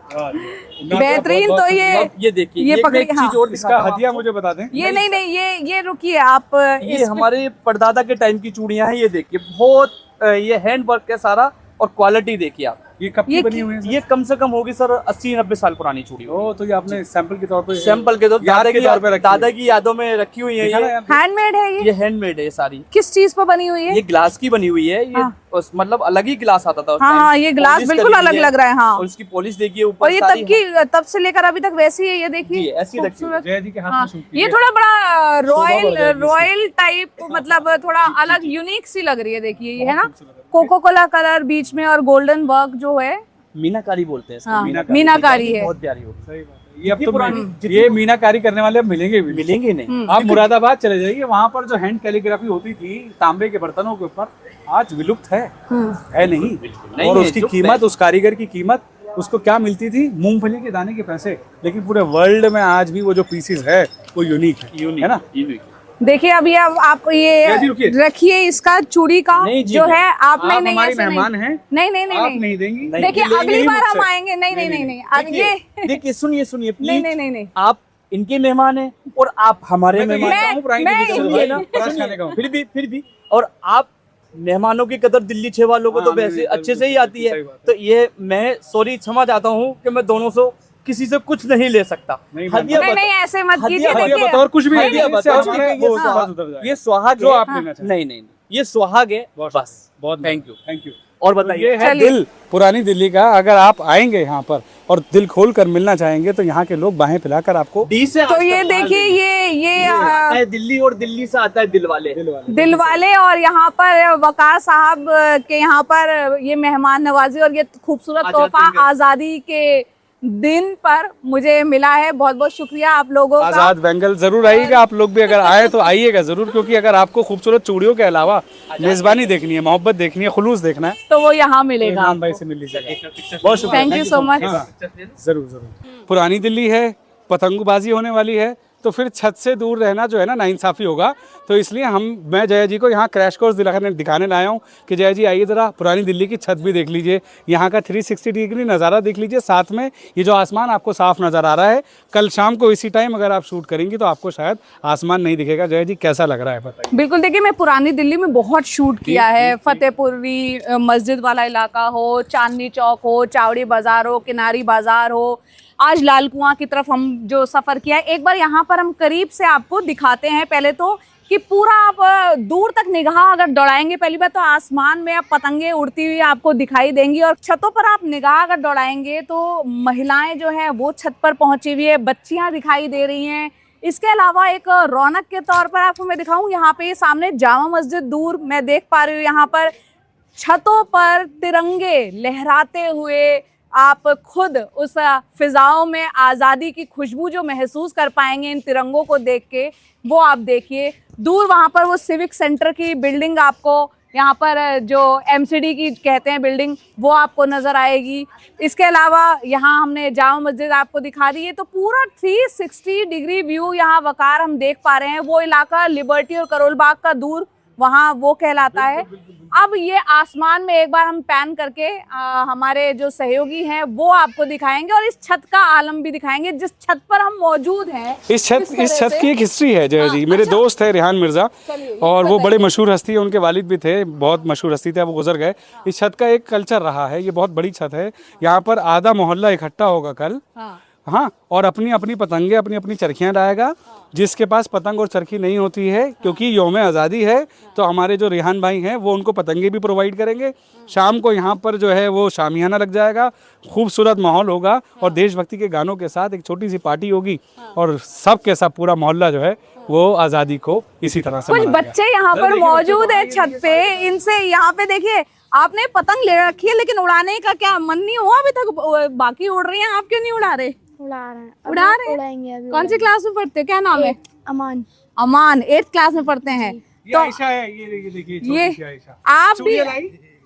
बेहतरीन। तो ये देखिए, ये पकड़ी, चीज और इसका हदिया मुझे बता दें। ये नहीं, ये रुकिए आप, ये हमारे परदादा के टाइम की चूड़ियां हैं। ये देखिए बहुत ये हैंड वर्क है सारा, और क्वालिटी देखिए आप। ये कब की बनी हुई है? ये कम से कम होगी सर 80-90 साल पुरानी चूड़ी। ओ, तो ये आपने सैंपल के तौर पे दादा की यादों में रखी हुई है। हैंडमेड है ये हैंडमेड है ये सारी। किस चीज पर बनी हुई है? ये ग्लास की बनी हुई है। ये मतलब अलग ही ग्लास आता था। हाँ, ये ग्लास बिल्कुल अलग लग रहा है। हाँ, और इसकी पॉलिश देखिए ऊपर, और ये तब से लेकर अभी तक वैसी है। ये देखिए ऐसी रखी है। जय जी के हाथ में। ये थोड़ा बड़ा रॉयल टाइप, मतलब थोड़ा अलग यूनिक सी लग रही है। देखिए ये है ना, कोको कोला कलर बीच में और गोल्डन वर्क जो है, मीनाकारी बोलते हैं इसको। मीनाकारी है। बहुत प्यारी हो। ये अब तो ये मीनाकारी करने वाले अब मिलेंगे भी मिलेंगे नहीं। आप मुरादाबाद चले जाइए, वहाँ पर जो हैंड कैलीग्राफी होती थी तांबे के बर्तनों के ऊपर, आज विलुप्त है नहीं। और उसकी कीमत, उस कारीगर की कीमत, उसको क्या मिलती थी? मूंगफली के दाने के पैसे। लेकिन पूरे वर्ल्ड में आज भी वो जो पीसेस है वो यूनिक है ना। देखिए अभी अब आप ये रखिए इसका चूड़ी का जो है आप नहीं हमारी मेहमान हैं, नहीं आप नहीं देंगी। देखिए अगली बार हम आएंगे। नहीं ये देखिए सुनिए नहीं आप इनके मेहमान हैं और आप हमारे मेहमान। फिर भी और आप मेहमानों की कदर दिल्ली 6 वालों को तो वैसे अच्छे से ही आती है। तो ये मैं सॉरी क्षमा चाहता हूँ कि मैं दोनों से किसी से कुछ नहीं ले सकता। नहीं ऐसे मत कीजिए। और कुछ भी ये सुहाग जो आप लेना चाहते हैं। नहीं ये सुहाग है बस। बहुत थैंक यू। और बताइए, ये है दिल, पुरानी दिल्ली का। अगर आप आएंगे यहाँ पर और दिल खोल कर मिलना चाहेंगे तो यहाँ के लोग बाहें फैलाकर आपको तो ये देखिए ये दिल्ली और दिल्ली से आता है दिल वाले और यहाँ पर वकार साहब के यहाँ पर ये मेहमान नवाजी और ये खूबसूरत तोहफा आजादी के दिन पर मुझे मिला है। बहुत बहुत शुक्रिया आप लोगों का। आजाद बैंगल जरूर आइएगा आप लोग भी, अगर आए तो आइएगा जरूर, क्योंकि अगर आपको खूबसूरत चूड़ियों के अलावा मेजबानी देखनी है, मोहब्बत देखनी है, खुलूस देखना है तो वो यहाँ मिलेगा। इमरान भाई से मिल लीजिएगा। बहुत शुक्रिया, थैंक यू सो मच। जरूर। पुरानी दिल्ली है, पतंगबाजी होने वाली है, तो फिर छत से दूर रहना जो है ना नाइंसाफी होगा। तो इसलिए मैं जया जी को यहाँ क्रैश कोर्स दिखाने लाया हूँ कि जया जी आइए ज़रा पुरानी दिल्ली की छत भी देख लीजिए, यहाँ का 360 डिग्री नज़ारा देख लीजिए, साथ में ये जो आसमान आपको साफ नज़र आ रहा है। कल शाम को इसी टाइम अगर आप शूट करेंगी तो आपको शायद आसमान नहीं दिखेगा। जया जी कैसा लग रहा है बताइए। बिल्कुल, देखिए मैं पुरानी दिल्ली में बहुत शूट किया है। फतेहपुरी मस्जिद वाला इलाका हो, चांदनी चौक हो, चावड़ी बाज़ार हो, किनारी बाज़ार हो, आज लाल कुआं की तरफ हम जो सफ़र किया है, एक बार यहाँ पर हम करीब से आपको दिखाते हैं। पहले तो कि पूरा आप दूर तक निगाह अगर दौड़ाएंगे, पहली बार तो आसमान में आप पतंगे उड़ती हुई आपको दिखाई देंगी और छतों पर आप निगाह अगर दौड़ाएंगे तो महिलाएं जो हैं वो छत पर पहुंची हुई है, बच्चियां दिखाई दे रही हैं। इसके अलावा एक रौनक के तौर पर आपको मैं दिखाऊं, यहाँ पे सामने जामा मस्जिद दूर मैं देख पा रही हूँ। यहाँ पर छतों पर तिरंगे लहराते हुए आप खुद उस फिजाओं में आज़ादी की खुशबू जो महसूस कर पाएंगे इन तिरंगों को देख के, वो आप देखिए। दूर वहाँ पर वो सिविक सेंटर की बिल्डिंग आपको, यहाँ पर जो MCD की कहते हैं बिल्डिंग, वो आपको नज़र आएगी। इसके अलावा यहाँ हमने जामा मस्जिद आपको दिखा दी है। तो पूरा 360 डिग्री व्यू यहाँ वकार हम देख पा रहे हैं। वो इलाका लिबर्टी और करोल बाग का दूर वहाँ वो कहलाता है। अब ये आसमान में एक बार हम पैन करके हमारे जो सहयोगी हैं वो आपको दिखाएंगे और इस छत का आलम भी दिखाएंगे जिस छत पर हम मौजूद हैं। इस छत की एक हिस्ट्री है जय जी। मेरे दोस्त है रेहान मिर्जा और वो बड़े मशहूर हस्ती है, उनके वालिद भी थे, बहुत मशहूर हस्ती थे, वो गुजर गए। इस छत का एक कल्चर रहा है, ये बहुत बड़ी छत है। यहाँ पर आधा मोहल्ला इकट्ठा होगा कल, हाँ, और अपनी अपनी पतंगे, अपनी अपनी चरखियाँ लाएगा। जिसके पास पतंग और चरखी नहीं होती है, क्योंकि यौम आज़ादी है, तो हमारे जो रेहान भाई हैं वो उनको पतंगे भी प्रोवाइड करेंगे। शाम को यहाँ पर जो है वो शामियाना लग जाएगा, खूबसूरत माहौल होगा और देशभक्ति के गानों के साथ एक छोटी सी पार्टी होगी और सब के सब पूरा मोहल्ला जो है वो आज़ादी को इसी तरह से कुछ बच्चे यहाँ पर मौजूद है छत पे। इनसे यहाँ पे देखिए, आपने पतंग ले रखी है लेकिन उड़ाने का क्या मन नहीं हुआ अभी तक? बाकी उड़ रही हैं, आप क्यों नहीं उड़ा रहे? उड़ा रहे हैं। कौन सी क्लास में पढ़ते हैं, क्या नाम है? अमान 8th क्लास में पढ़ते हैं। तो ये आप भी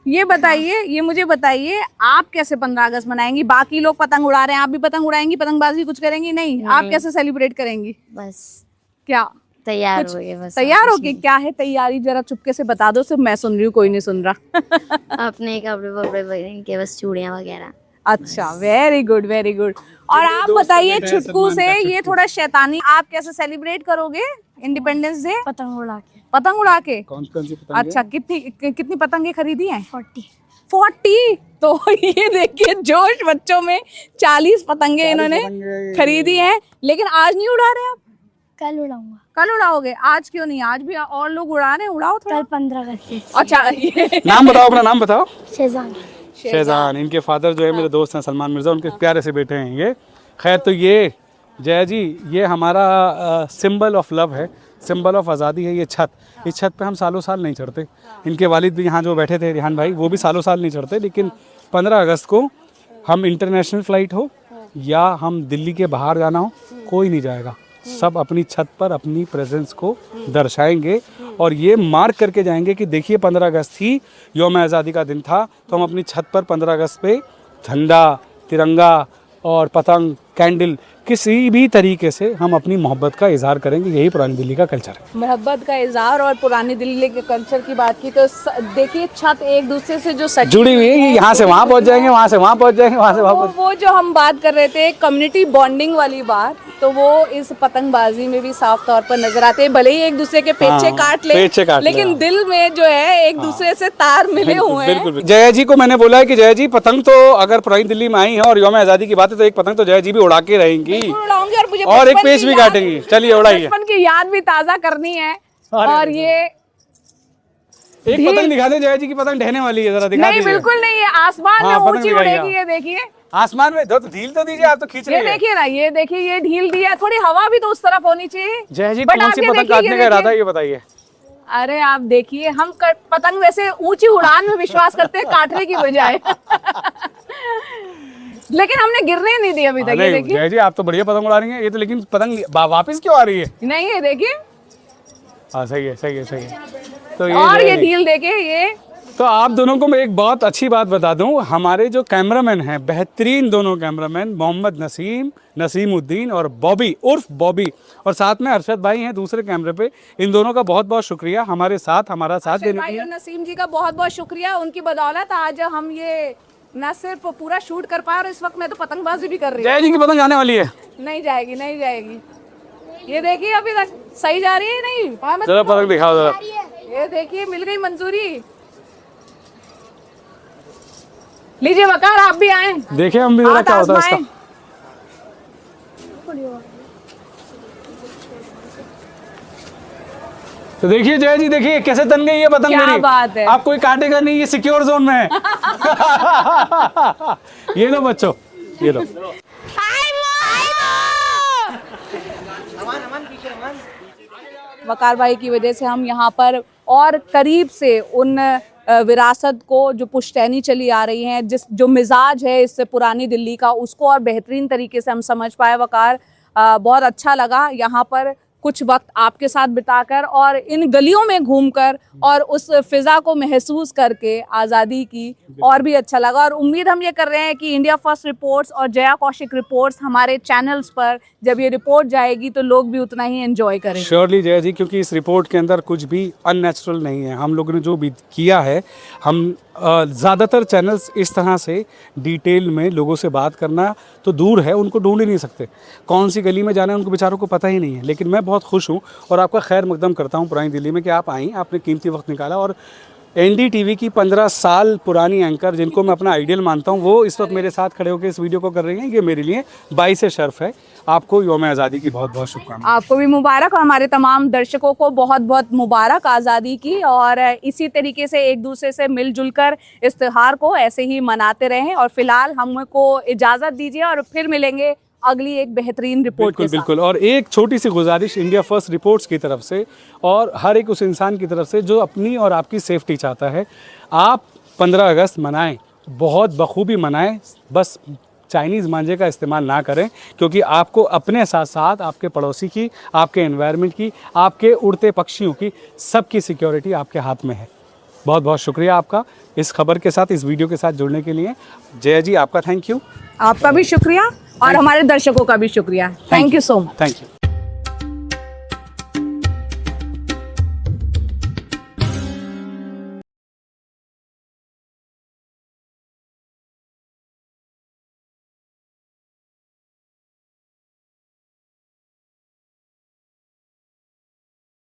ये बताइए, ये मुझे बताइए, आप कैसे 15 अगस्त मनाएंगी? बाकी लोग पतंग उड़ा रहे हैं, आप भी पतंग उड़ाएंगी, पतंगबाजी कुछ करेंगी? नहीं, आप कैसे सेलिब्रेट करेंगी? बस क्या तैयार हो गए? बस तैयार हो गए। क्या है तैयारी, जरा चुपके से बता दो, सिर्फ मैं सुन रही हूँ, कोई नहीं सुन रहा। अपने कपड़े वपड़े के बस चूड़ियाँ वगैरह। अच्छा, वेरी गुड वेरी गुड। और आप बताइए छुटकू से, ये थोड़ा शैतानी, आप कैसे सेलिब्रेट करोगे इंडिपेंडेंस डे? पतंग उड़ा के। पतंग उड़ा के? कौन सी पतंग? अच्छा, कितनी पतंगे खरीदी हैं? 40। तो ये देखिए जोश बच्चों में, 40 पतंगे इन्होंने खरीदी हैं। लेकिन आज नहीं उड़ा रहे आप? कल उड़ाऊंगा। कल उड़ाओगे? आज क्यों नहीं? आज भी और लोग उड़ा रहे हैं, उड़ाओ थोड़ा। कल 15 अगस्त। अच्छा, ये नाम बताओ, अपना नाम बताओ। शहजान। इनके फादर जो है मेरे दोस्त हैं सलमान मिर्ज़ा, उनके प्यारे से बेटे हैं ये। खैर, तो ये जया जी, ये हमारा सिंबल ऑफ लव है, सिंबल ऑफ आज़ादी है ये छत। इस छत पे हम सालों साल नहीं चढ़ते। इनके वालिद भी यहाँ जो बैठे थे रेहान भाई, वो भी सालों साल नहीं चढ़ते। लेकिन 15 अगस्त को हम इंटरनेशनल फ़्लाइट हो या हम दिल्ली के बाहर जाना हो, कोई नहीं जाएगा। सब अपनी छत पर अपनी प्रेजेंस को दर्शाएंगे और ये मार्क करके जाएंगे कि देखिए 15 अगस्त थी, यौम आज़ादी का दिन था, तो हम अपनी छत पर 15 अगस्त पे झंडा, तिरंगा और पतंग, कैंडल, किसी भी तरीके से हम अपनी मोहब्बत का इजहार करेंगे। यही पुरानी दिल्ली का कल्चर है। मोहब्बत का इजहार और पुरानी दिल्ली के कल्चर की बात की तो देखिए छत एक दूसरे से जो जुड़ी हुई है, यहाँ से वहाँ पहुँच जाएंगे, वहाँ से वहाँ पहुँच जाएंगे, वहाँ से वहाँ वो जो हम बात कर रहे थे कम्युनिटी बॉन्डिंग वाली बात, तो वो इस पतंगबाजी में भी साफ तौर पर नजर आते हैं। भले ही एक दूसरे के पेचे काट ले, लेकिन दिल में जो है एक दूसरे से तार मिले हुए हैं। बिल्कुल। जया जी को मैंने बोला है कि जया जी पतंग तो अगर पुरानी दिल्ली में आई है और यौम आज़ादी की बात है तो एक पतंग तो जया जी भी उड़ा के रहेंगी और एक पेच भी काटेंगी। चलिए उड़ाइए। बचपन की याद भी ताजा करनी है। और ये एक पतंग दिखा दे जया जी की, पतंग ढहने वाली है, जरा दिखा नहीं दीजिए। बिल्कुल नहीं है, आसमान में ऊंची उड़ेगी। ये देखिए आसमान में, तो ढील तो दीजिए, आप तो खींच रही है। ये देखिए ना, ये देखिए ये ढील दी है, थोड़ी हवा भी तो उस तरफ होनी चाहिए। जया जी कौन सी पतंग काटने का इरादा है ये बताइए। अरे आप देखिए, हम पतंग वैसे ऊंची उड़ान में विश्वास करते हैं काटने की बजाय लेकिन हमने गिरने नहीं दी अभी तक। ये देखिए जया जी आप तो बढ़िया पतंग उड़ा रही हैं, ये तो लेकिन पतंग वापस क्यों आ रही है? नहीं ये देखिए, हाँ सही है, सही है, सही है। तो और ये ढील देखिए ये। तो आप दोनों को मैं एक बहुत अच्छी बात बता दूं, हमारे जो कैमरामैन हैं, बेहतरीन दोनों कैमरामैन, मोहम्मद नसीमुद्दीन और बॉबी उर्फ बॉबी, और साथ में अरशद भाई हैं दूसरे कैमरे पे। इन दोनों का बहुत बहुत शुक्रिया हमारा साथ देने के लिए। नसीम जी का बहुत बहुत शुक्रिया, उनकी बदौलत आज हम ये न सिर्फ पूरा शूट कर पाए और इस वक्त मैं तो पतंगबाजी भी कर रही हूँ। जय जी की पतंग जाने वाली है। नहीं जाएगी, नहीं जाएगी। ये देखिए अभी तक सही जा रही है। नहीं जरा पतंग दिखाओ जरा। ये देखिए मिल गई मंजूरी। लीजिए वकार, आप भी आए, देखिए हम भी जरा क्या होता है इसका। तो देखिए जय जी, देखिए कैसे तन गई ये पतंग मेरी। बात है। आप कोई काटेगा नहीं, ये सिक्योर जोन में है। ये लो बच्चों, ये लो। वकार भाई की वजह से हम यहाँ पर और करीब से उन विरासत को जो पुश्तैनी चली आ रही हैं, जो मिजाज है इस पुरानी दिल्ली का, उसको और बेहतरीन तरीके से हम समझ पाए। वकार बहुत अच्छा लगा यहाँ पर कुछ वक्त आपके साथ बिताकर और इन गलियों में घूमकर और उस फिज़ा को महसूस करके आज़ादी की, और भी अच्छा लगा। और उम्मीद हम ये कर रहे हैं कि इंडिया फर्स्ट रिपोर्ट्स और जया कौशिक रिपोर्ट्स हमारे चैनल्स पर जब ये रिपोर्ट जाएगी तो लोग भी उतना ही एंजॉय करेंगे। श्योरली जया जी, क्योंकि इस रिपोर्ट के अंदर कुछ भी अननेचुरल नहीं है। हम लोगों ने जो भी किया है, हम ज़्यादातर चैनल्स इस तरह से डिटेल में लोगों से बात करना तो दूर है, उनको ढूंढ ही नहीं सकते। कौन सी गली में जाना है उनको बेचारों को पता ही नहीं है। लेकिन मैं बहुत खुश हूँ और आपका खैर मकदम करता हूँ पुरानी दिल्ली में कि आप आई, आपने कीमती वक्त निकाला। और NDTV की 15 साल पुरानी एंकर, जिनको मैं अपना आइडियल मानता हूँ, वो इस वक्त मेरे साथ खड़े होकर इस वीडियो को कर रही हैं। ये मेरे लिए बाइस शर्फ है। आपको यौम आज़ादी की बहुत बहुत शुभकामनाएं। आपको भी मुबारक और हमारे तमाम दर्शकों को बहुत बहुत मुबारक आज़ादी की। और इसी तरीके से एक दूसरे से मिलजुल कर इस त्योहार को ऐसे ही मनाते रहें। और फिलहाल हमको इजाज़त दीजिए और फिर मिलेंगे अगली एक बेहतरीन रिपोर्ट के साथ। बिल्कुल। और एक छोटी सी गुजारिश इंडिया फर्स्ट रिपोर्ट्स की तरफ से और हर एक उस इंसान की तरफ से जो अपनी और आपकी सेफ्टी चाहता है, आप 15 अगस्त मनाएं, बहुत बखूबी मनाएं। बस चाइनीज़ मांझे का इस्तेमाल ना करें, क्योंकि आपको अपने साथ साथ आपके पड़ोसी की, आपके एनवायरनमेंट की, आपके उड़ते पक्षियों की, सबकी सिक्योरिटी आपके हाथ में है। बहुत बहुत शुक्रिया आपका इस खबर के साथ, इस वीडियो के साथ जुड़ने के लिए। जय जी आपका थैंक यू। आपका भी शुक्रिया और हमारे दर्शकों का भी शुक्रिया। Thank you so much. Thank you.